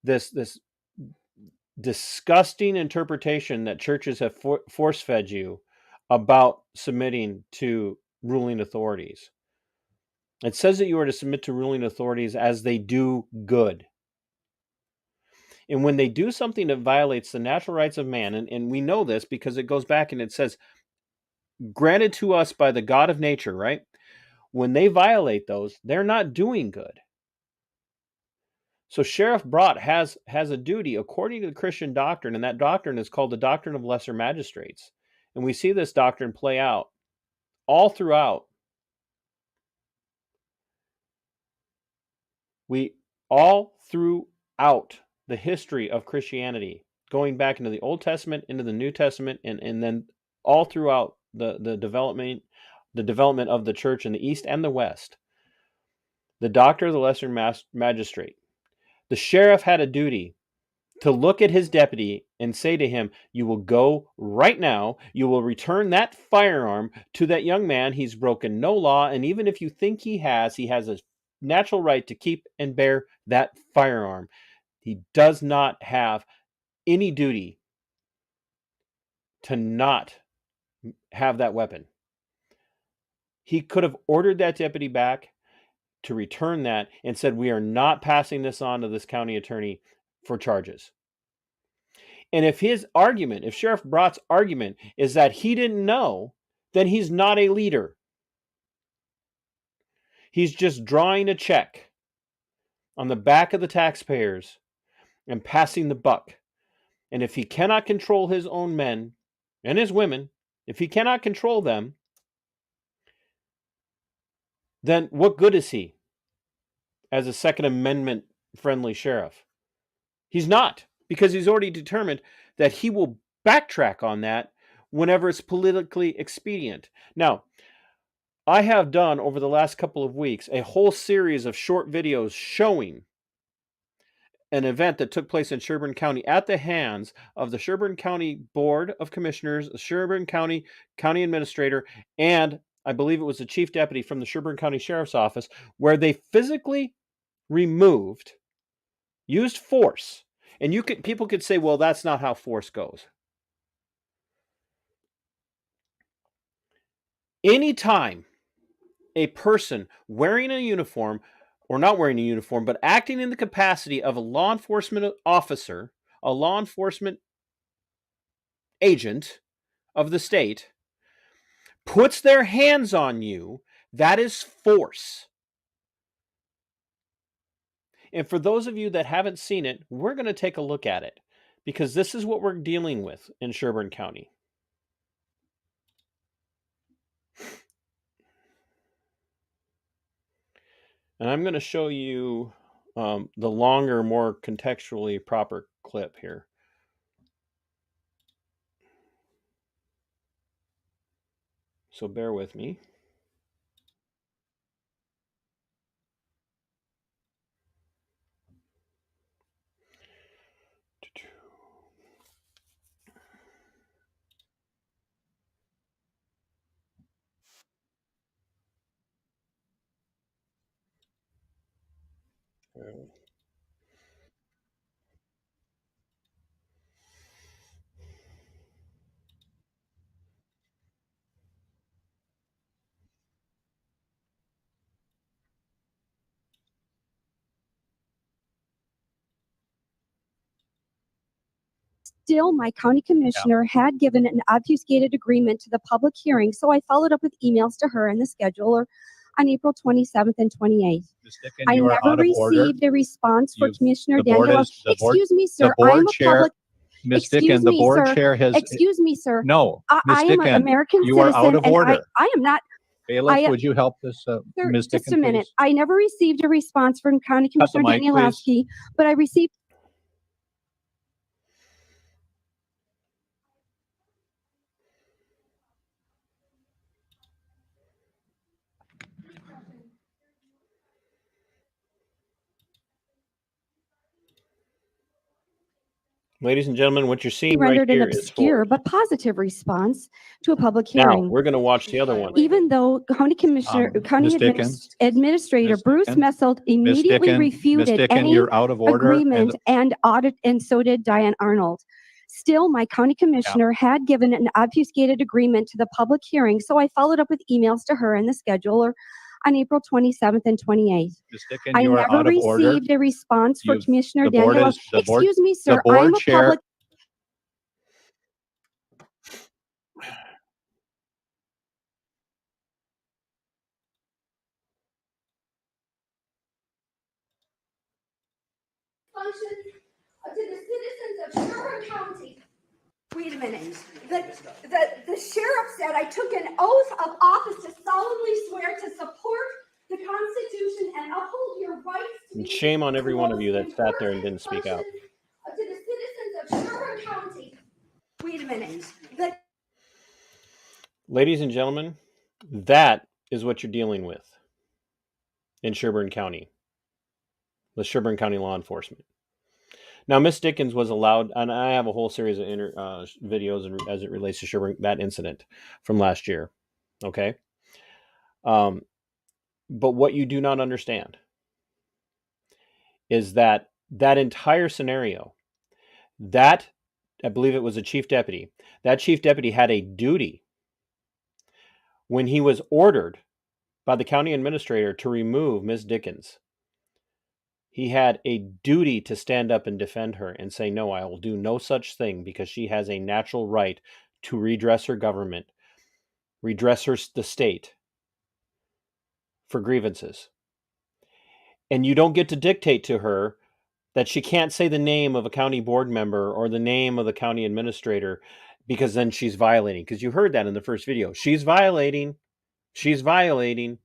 this disgusting interpretation that churches have force-fed you about submitting to ruling authorities. It says that you are to submit to ruling authorities as they do good. And when they do something that violates the natural rights of man, and we know this because it goes back and it says, granted to us by the God of nature, right? When they violate those, they're not doing good. So Sheriff Brott has a duty according to the Christian doctrine, and that doctrine is called the doctrine of lesser magistrates. And we see this doctrine play out all throughout. All throughout the history of Christianity, going back into the Old Testament, into the New Testament, and then all throughout the development of the church in the East and the West. The doctrine of the lesser magistrate. The sheriff had a duty to look at his deputy and say to him, you will go right now, you will return that firearm to that young man. He's broken no law, and even if you think he has a natural right to keep and bear that firearm. He does not have any duty to not have that weapon. He could have ordered that deputy back to return that and said, we are not passing this on to this county attorney for charges. And if Sheriff Brott's argument is that he didn't know, then he's not a leader. He's just drawing a check on the back of the taxpayers and passing the buck. And if he cannot control his own men and his women, if he cannot control them, then what good is he as a Second Amendment friendly sheriff? He's not, because he's already determined that he will backtrack on that whenever it's politically expedient. Now, I have done over the last couple of weeks a whole series of short videos showing an event that took place in Sherburne County at the hands of the Sherburne County Board of Commissioners, the Sherburne County Administrator, and I believe it was the Chief Deputy from the Sherburne County Sheriff's Office, where they physically used force. And people could say, well, that's not how force goes. Anytime a person wearing a uniform, or not wearing a uniform, but acting in the capacity of a law enforcement officer, a law enforcement agent of the state, puts their hands on you, that is force. And for those of you that haven't seen it, we're going to take a look at it, because this is what we're dealing with in Sherburne County. And I'm going to show you the longer, more contextually proper clip here. So bear with me. Still, my county commissioner had given an obfuscated agreement to the public hearing, so I followed up with emails to her and the scheduler on April 27th and 28th. Ms. Dickin, I you are never out of order. received a response for You've- Commissioner the board Daniel. is- the board- Excuse me, sir. the board I'm a chair- public. Ms. Excuse Dickin, the me, board sir. chair has. Excuse me, sir. No, Ms. I am an Dickin, American you are citizen, out of and order. I am not. Bailiff, I- would you help this, Sir, Ms. just Dickin, a minute. please? I never received a response from County Cut the Commissioner mic, please. Danielowski, but I received. Ladies and gentlemen, what you're seeing right rendered an here is obscure forged. but positive response to a public Now, hearing. we're going to watch the other one. Even though County Commissioner, County Ms. Dickens? Administrator Ms. Bruce Dickens? Messel Ms. immediately Dickin, Ms. refuted Dickin, any you're out of order. agreement and audit, and so did Diane Arnold. Still, my county commissioner had given an obfuscated agreement to the public hearing, so I followed up with emails to her and the scheduler on April 27th and 28th. Ms. Dickin, I you are never out of order. received a response for You've- Commissioner the board Daniel. is- the board- Excuse me, sir. board I'm a chair- public. Function to the citizens of Sherburne County. Wait a minute. The sheriff said I took an oath of office to solemnly swear to support the Constitution and uphold your rights. And shame on every one of you that sat there and didn't speak out. To the citizens of Sherburne County. Wait a minute. Ladies and gentlemen, that is what you're dealing with in Sherburne County, with Sherburne County law enforcement. Now, Miss Dickens was allowed, and I have a whole series of videos as it relates to Sherburne, that incident from last year. Okay. But what you do not understand is that entire scenario, that, I believe it was a chief deputy, that chief deputy had a duty when he was ordered by the county administrator to remove Ms. Dickens. He had a duty to stand up and defend her and say, no, I will do no such thing, because she has a natural right to redress her government, redress the state for grievances. And you don't get to dictate to her that she can't say the name of a county board member or the name of the county administrator, because then she's violating. Because you heard that in the first video. She's violating. She's violating.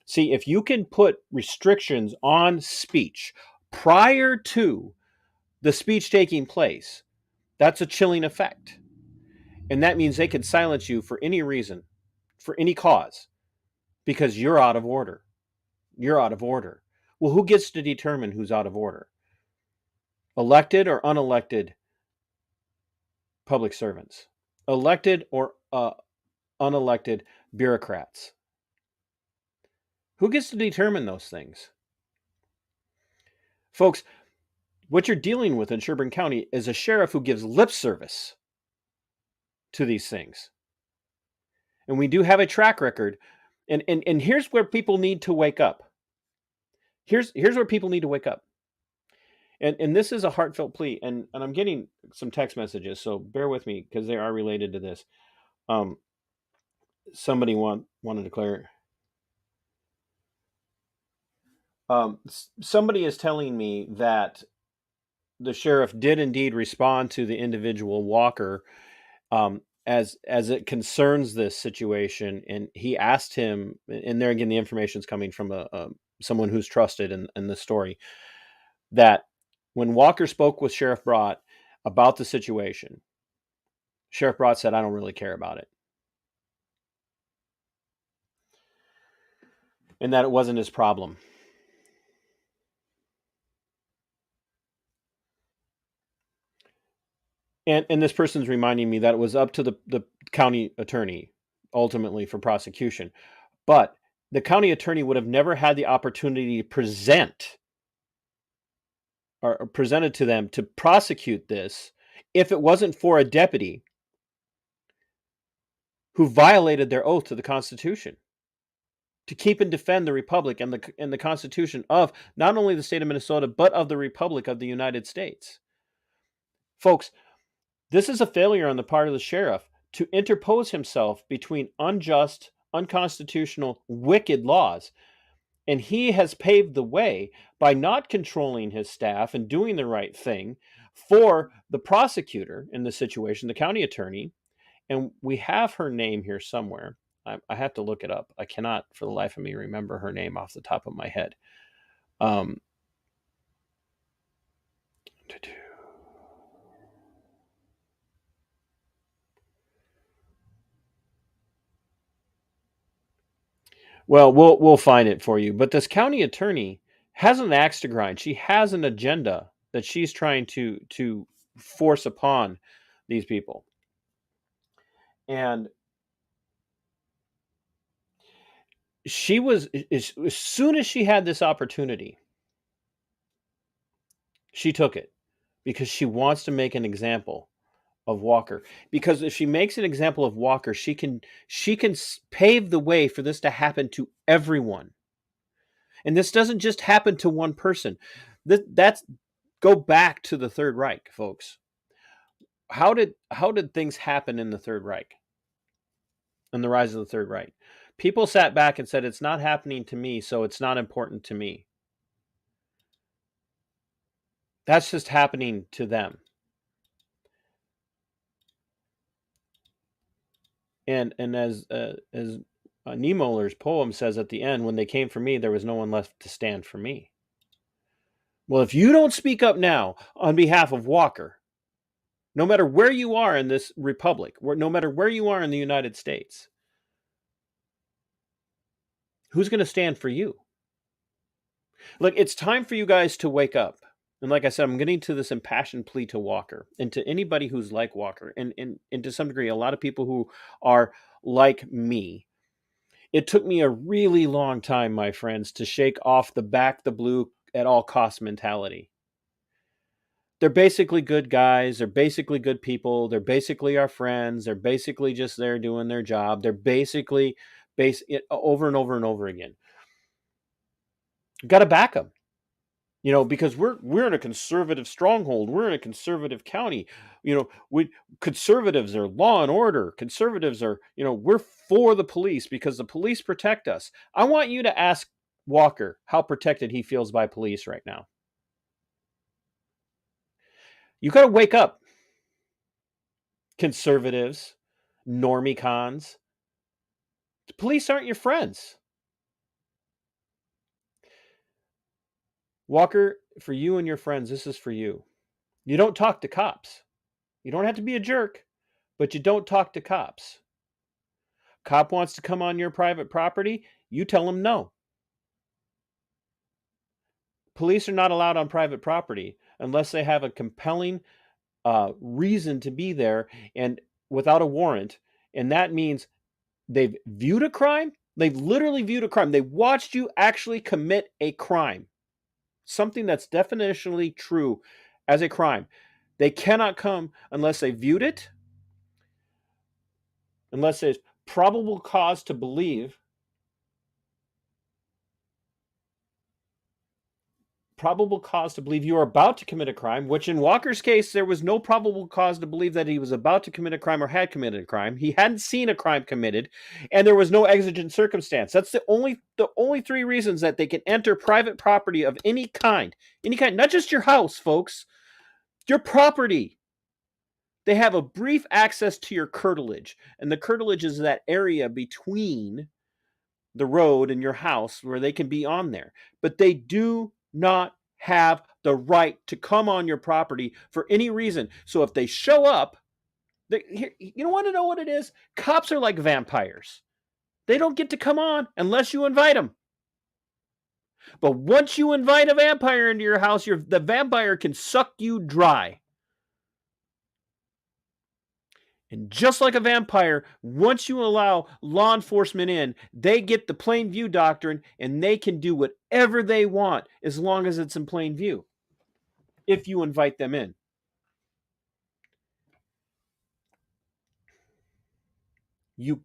See, if you can put restrictions on speech prior to the speech taking place, that's a chilling effect. And that means they can silence you for any reason, for any cause, because you're out of order. You're out of order. Well, who gets to determine who's out of order? Elected or unelected public servants? Elected or unelected bureaucrats? Who gets to determine those things? Folks, what you're dealing with in Sherburne County is a sheriff who gives lip service to these things. And we do have a track record. And here's where people need to wake up. Here's where people need to wake up. And this is a heartfelt plea. And I'm getting some text messages, so bear with me because they are related to this. Somebody wanted to clear. Somebody is telling me that the sheriff did indeed respond to the individual Walker as it concerns this situation, and he asked him, and there again the information is coming from someone who's trusted in the story, that when Walker spoke with Sheriff Brott about the situation, Sheriff Brott said, I don't really care about it. and that it wasn't his problem. And this person's reminding me that it was up to the county attorney ultimately for prosecution. But the county attorney would have never had the opportunity to present or presented to them to prosecute this if it wasn't for a deputy who violated their oath to the Constitution to keep and defend the Republic and the Constitution of not only the state of Minnesota, but of the Republic of the United States. Folks, this is a failure on the part of the sheriff to interpose himself between unjust, unconstitutional, wicked laws. And he has paved the way by not controlling his staff and doing the right thing for the prosecutor in this situation, the county attorney. And we have her name here somewhere. I have to look it up. I cannot for the life of me remember her name off the top of my head. Well, we'll find it for you. But this county attorney has an axe to grind. She has an agenda that she's trying to force upon these people. And she was, as soon as she had this opportunity, she took it because she wants to make an example of Walker. Because if she makes an example of Walker, she can pave the way for this to happen to everyone. And this doesn't just happen to one person. That's go back to the Third Reich, folks. How did things happen in the Third Reich? And the rise of the Third Reich? People sat back and said, it's not happening to me, so it's not important to me. That's just happening to them. And as Niemöller's poem says at the end, when they came for me, there was no one left to stand for me. Well, if you don't speak up now on behalf of Walker, no matter where you are in this republic, no matter where you are in the United States, who's going to stand for you? Look, it's time for you guys to wake up. And like I said, I'm getting to this impassioned plea to Walker and to anybody who's like Walker and to some degree, a lot of people who are like me. It took me a really long time, my friends, to shake off the back the blue at all costs mentality. They're basically good guys. They're basically good people. They're basically our friends. They're basically just there doing their job. They're basically over and over and over again. Got to back them. Because we're in a conservative stronghold. We're in a conservative county. Conservatives are law and order. Conservatives are, we're for the police because the police protect us. I want you to ask Walker how protected he feels by police right now. You got to wake up, conservatives, normie cons. The police aren't your friends. Walker, for you and your friends, this is for you. You don't talk to cops. You don't have to be a jerk, but you don't talk to cops. Cop wants to come on your private property, you tell him no. Police are not allowed on private property unless they have a compelling reason to be there and without a warrant. And that means they've viewed a crime. They've literally viewed a crime. They watched you actually commit a crime. Something that's definitionally true as a crime. They cannot come unless they viewed it, unless there's probable cause to believe you are about to commit a crime, which in Walker's case, there was no probable cause to believe that he was about to commit a crime or had committed a crime. He hadn't seen a crime committed, and there was no exigent circumstance. That's the only three reasons that they can enter private property of any kind, not just your house, folks, your property. They have a brief access to your curtilage, and the curtilage is that area between the road and your house where they can be on there. But they do not have the right to come on your property for any reason. So if they show up, you want to know what it is? Cops are like vampires. They don't get to come on unless you invite them. But once you invite a vampire into your house, the vampire can suck you dry. And just like a vampire, once you allow law enforcement in, they get the plain view doctrine and they can do whatever they want as long as it's in plain view. If you invite them in.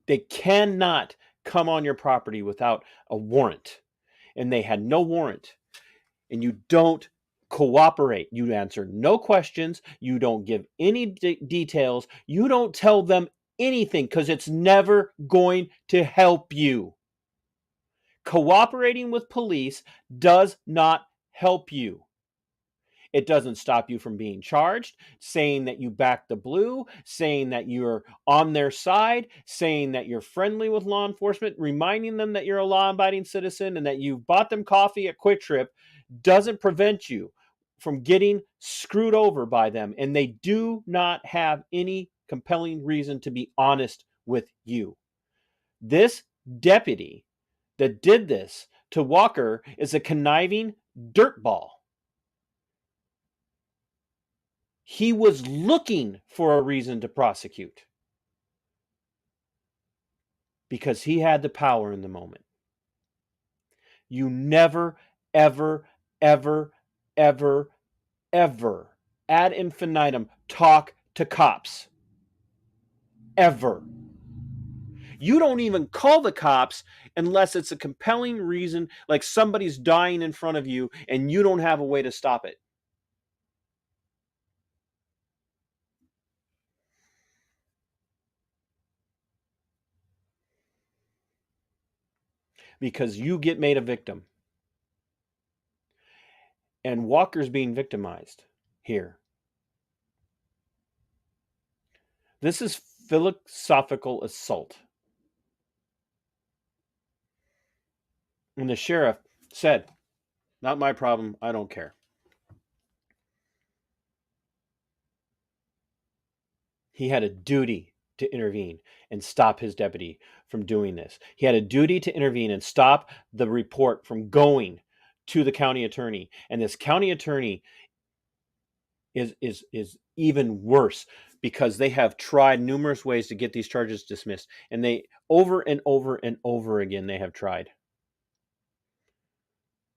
They cannot come on your property without a warrant. And they had no warrant. And you don't cooperate. You answer no questions. You don't give any details. You don't tell them anything because it's never going to help you. Cooperating with police does not help you. It doesn't stop you from being charged, saying that you back the blue, saying that you're on their side, saying that you're friendly with law enforcement, reminding them that you're a law-abiding citizen and that you bought them coffee at Quick Trip doesn't prevent you from getting screwed over by them. And they do not have any compelling reason to be honest with you. This deputy that did this to Walker is a conniving dirtball. He was looking for a reason to prosecute because he had the power in the moment. You never, ever, ever, ever, ever, ad infinitum, talk to cops. Ever. You don't even call the cops unless it's a compelling reason, like somebody's dying in front of you and you don't have a way to stop it. Because you get made a victim. And Walker's being victimized here. This is philosophical assault. And the sheriff said, "Not my problem, I don't care." He had a duty to intervene and stop his deputy from doing this. He had a duty to intervene and stop the report from going to the county attorney. And this county attorney is even worse because they have tried numerous ways to get these charges dismissed. And they over and over and over again, they have tried.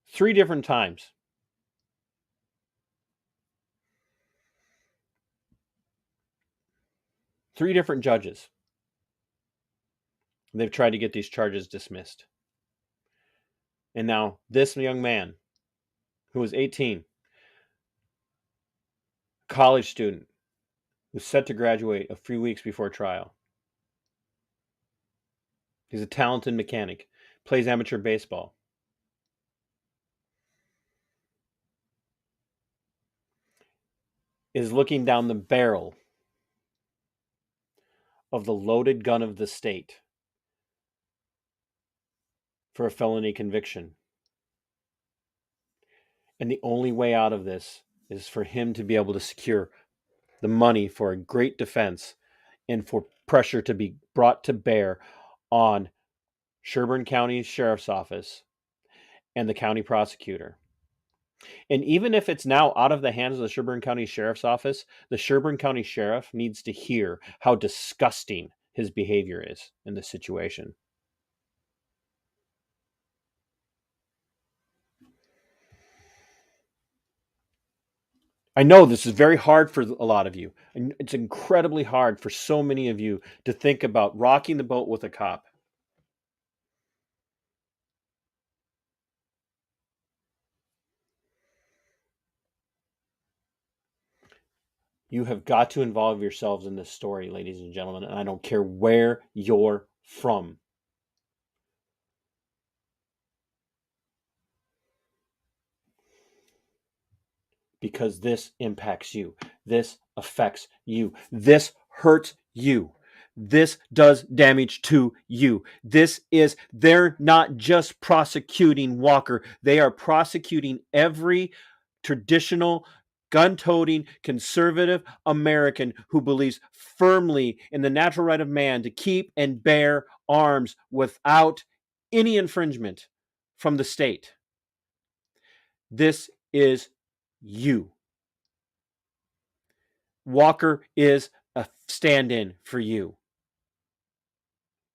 3 different times. Three different judges. They've tried to get these charges dismissed. And now this young man, who was 18, college student, who's set to graduate a few weeks before trial. He's a talented mechanic, plays amateur baseball. Is looking down the barrel of the loaded gun of the state for a felony conviction. And the only way out of this is for him to be able to secure the money for a great defense and for pressure to be brought to bear on Sherburne County Sheriff's Office and the county prosecutor. And even if it's now out of the hands of the Sherburne County Sheriff's Office, the Sherburne County Sheriff needs to hear how disgusting his behavior is in this situation. I know this is very hard for a lot of you. And it's incredibly hard for so many of you to think about rocking the boat with a cop. You have got to involve yourselves in this story, ladies and gentlemen, and I don't care where you're from. Because this impacts you. This affects you. This hurts you. This does damage to you. They're not just prosecuting Walker. They are prosecuting every traditional, gun-toting, conservative American who believes firmly in the natural right of man to keep and bear arms without any infringement from the state. This is you. Walker is a stand-in for you.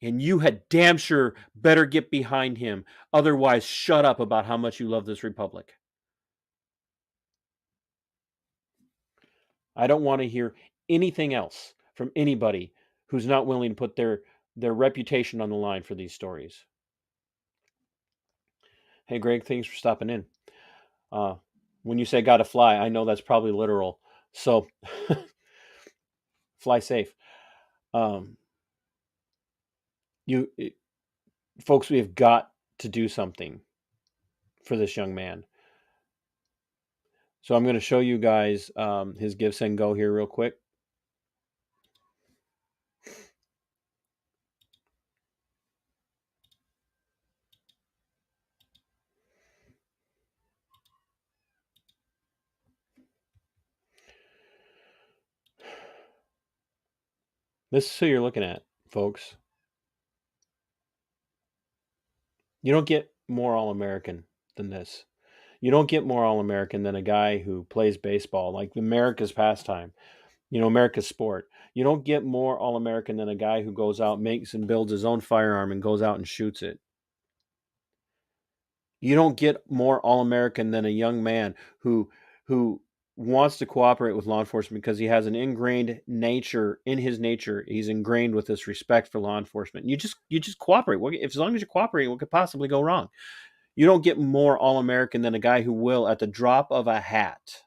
And you had damn sure better get behind him. Otherwise, shut up about how much you love this republic. I don't want to hear anything else from anybody who's not willing to put their reputation on the line for these stories. Hey, Greg, thanks for stopping in. When you say gotta fly, I know that's probably literal. So fly safe. Folks, we have got to do something for this young man. So I'm going to show you guys his GiveSendGo here real quick. This is who you're looking at, folks. You don't get more All-American than this. You don't get more All-American than a guy who plays baseball, like America's pastime, America's sport. You don't get more All-American than a guy who goes out, makes and builds his own firearm and goes out and shoots it. You don't get more All-American than a young man who wants to cooperate with law enforcement because he has an ingrained nature in his nature. He's ingrained with this respect for law enforcement. You just cooperate. As long as you're cooperating, what could possibly go wrong? You don't get more All-American than a guy who will, at the drop of a hat,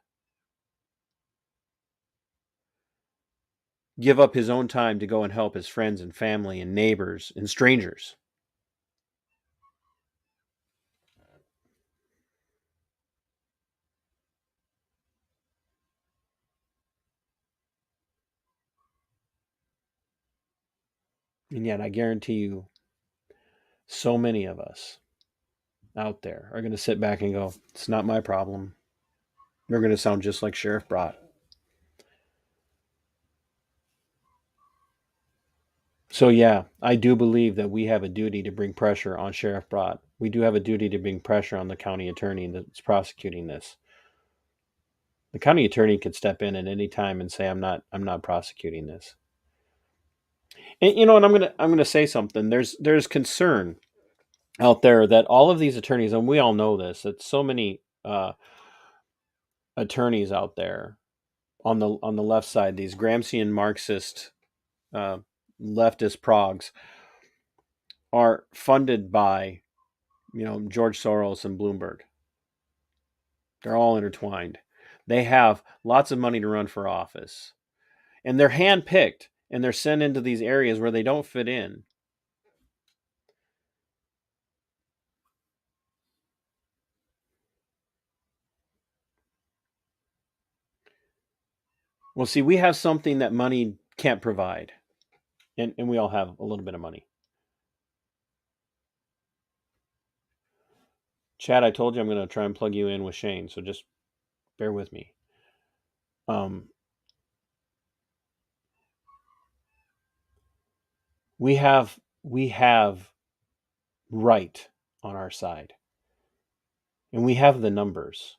give up his own time to go and help his friends and family and neighbors and strangers. And yet I guarantee you, so many of us out there are going to sit back and go, it's not my problem. They're going to sound just like Sheriff Brott. So yeah, I do believe that we have a duty to bring pressure on Sheriff Brott. We do have a duty to bring pressure on the county attorney that's prosecuting this. The county attorney could step in at any time and say, I'm not prosecuting this. And and I'm gonna say something. There's concern out there that all of these attorneys, and we all know this, that so many attorneys out there on the left side, these Gramscian Marxist leftist progs, are funded by George Soros and Bloomberg. They're all intertwined. They have lots of money to run for office, and they're handpicked, and they're sent into these areas where they don't fit in. Well, see, we have something that money can't provide, and we all have a little bit of money. Chad, I told you I'm going to try and plug you in with Shane, so just bear with me. We have right on our side, and we have the numbers.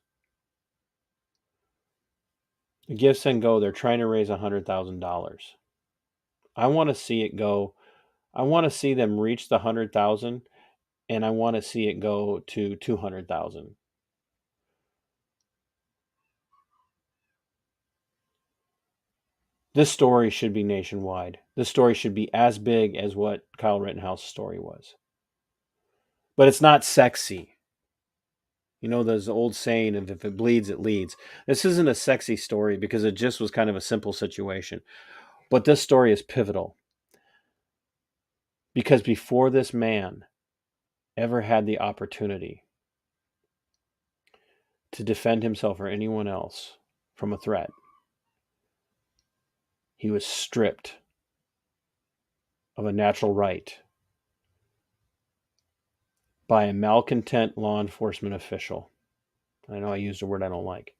The GiveSendGo, they're trying to raise $100,000. I want to see it go. I want to see them reach the 100,000, and I want to see it go to 200,000. This story should be nationwide. This story should be as big as what Kyle Rittenhouse's story was. But it's not sexy. There's the old saying of if it bleeds, it leads. This isn't a sexy story because it just was kind of a simple situation. But this story is pivotal. Because before this man ever had the opportunity to defend himself or anyone else from a threat, he was stripped of a natural right by a malcontent law enforcement official. I know I used a word I don't like.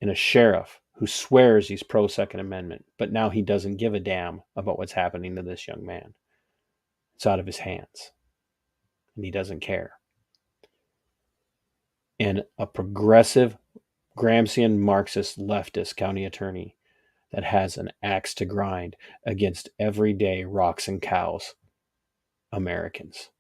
And a sheriff who swears he's pro-Second Amendment, but now he doesn't give a damn about what's happening to this young man. It's out of his hands, and he doesn't care. and a progressive Gramscian Marxist leftist county attorney that has an axe to grind against everyday rocks and cows Americans.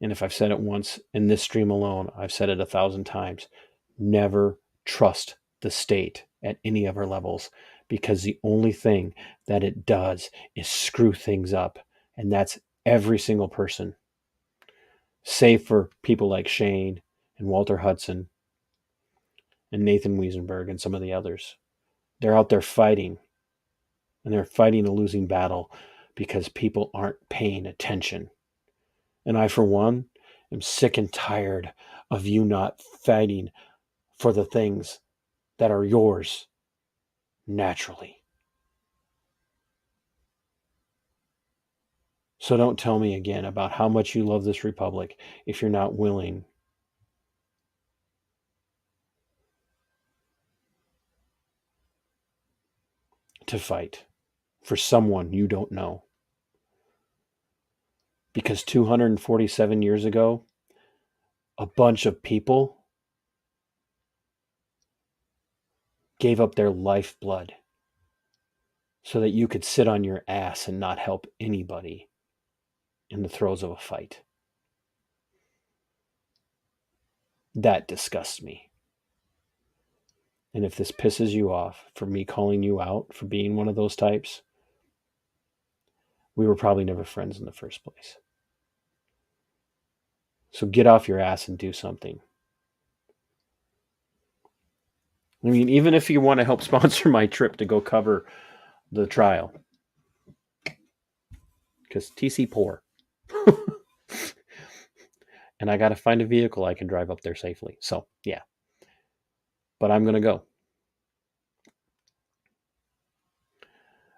And if I've said it once in this stream alone, I've said it 1,000 times. Never trust the state at any of our levels, because the only thing that it does is screw things up. And that's every single person, save for people like Shane and Walter Hudson and Nathan Wiesenberg and some of the others. They're out there fighting, and they're fighting a losing battle because people aren't paying attention. And I, for one, am sick and tired of you not fighting for the things that are yours naturally. So don't tell me again about how much you love this republic if you're not willing to fight for someone you don't know. Because 247 years ago, a bunch of people gave up their lifeblood so that you could sit on your ass and not help anybody in the throes of a fight. That disgusts me. And if this pisses you off for me calling you out for being one of those types, we were probably never friends in the first place. So get off your ass and do something. I mean, even if you want to help sponsor my trip to go cover the trial, because TC poor. And I got to find a vehicle I can drive up there safely. So, yeah. But I'm going to go.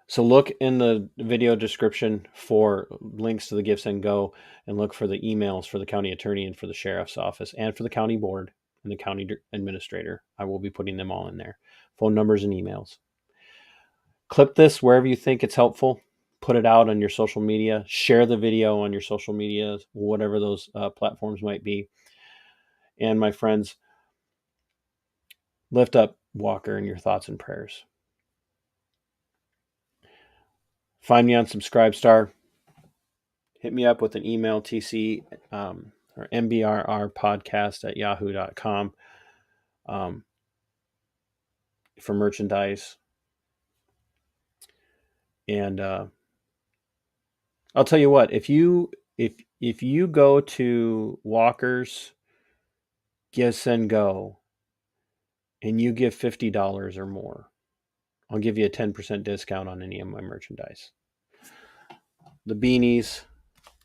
So look in the video description for links to the GiveSendGo, and look for the emails for the county attorney and for the sheriff's office and for the county board and the county administrator. I will be putting them all in there. Phone numbers and emails. Clip this wherever you think it's helpful. Put it out on your social media. Share the video on your social media, whatever those platforms might be. And my friends, lift up Walker in your thoughts and prayers. Find me on Subscribestar. Hit me up with an email, TC or mbrrpodcast@yahoo.com for merchandise. And I'll tell you what, if you go to Walker's GiveSendGo and you give $50 or more, I'll give you a 10% discount on any of my merchandise. The beanies,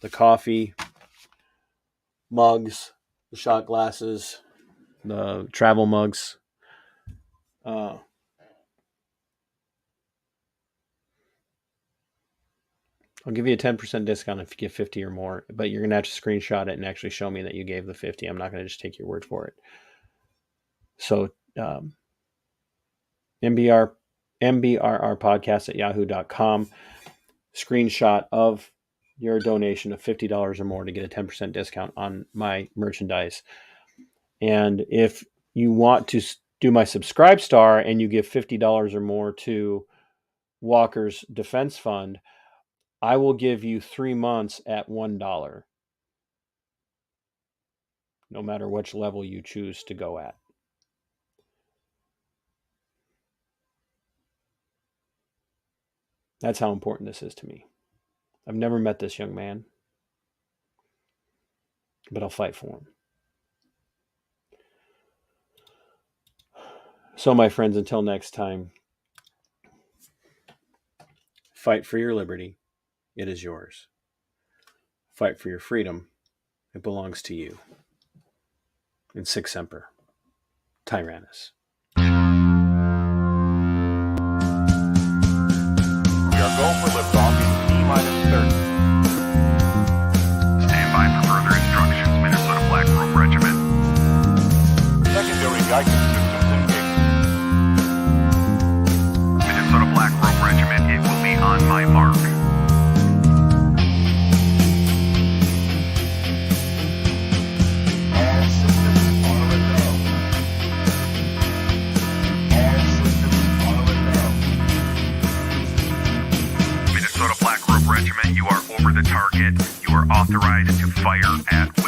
the coffee, mugs, the shot glasses, the travel mugs. I'll give you a 10% discount if you give 50 or more, but you're going to have to screenshot it and actually show me that you gave the 50. I'm not going to just take your word for it. So, mbrrpodcast@yahoo.com. Screenshot of your donation of $50 or more to get a 10% discount on my merchandise. And if you want to do my Subscribestar and you give $50 or more to Walker's Defense Fund, I will give you 3 months at $1, no matter which level you choose to go at. That's how important this is to me. I've never met this young man, but I'll fight for him. So, my friends, until next time, fight for your liberty. It is yours. Fight for your freedom. It belongs to you. And Sic Semper Tyrannis. We are go for liftoff in T-30. Stand by for further instructions, Minnesota Black Robe Regiment. Secondary guidance systems engaged. Minnesota Black Robe Regiment, it will be on my mark. target. You are authorized to fire at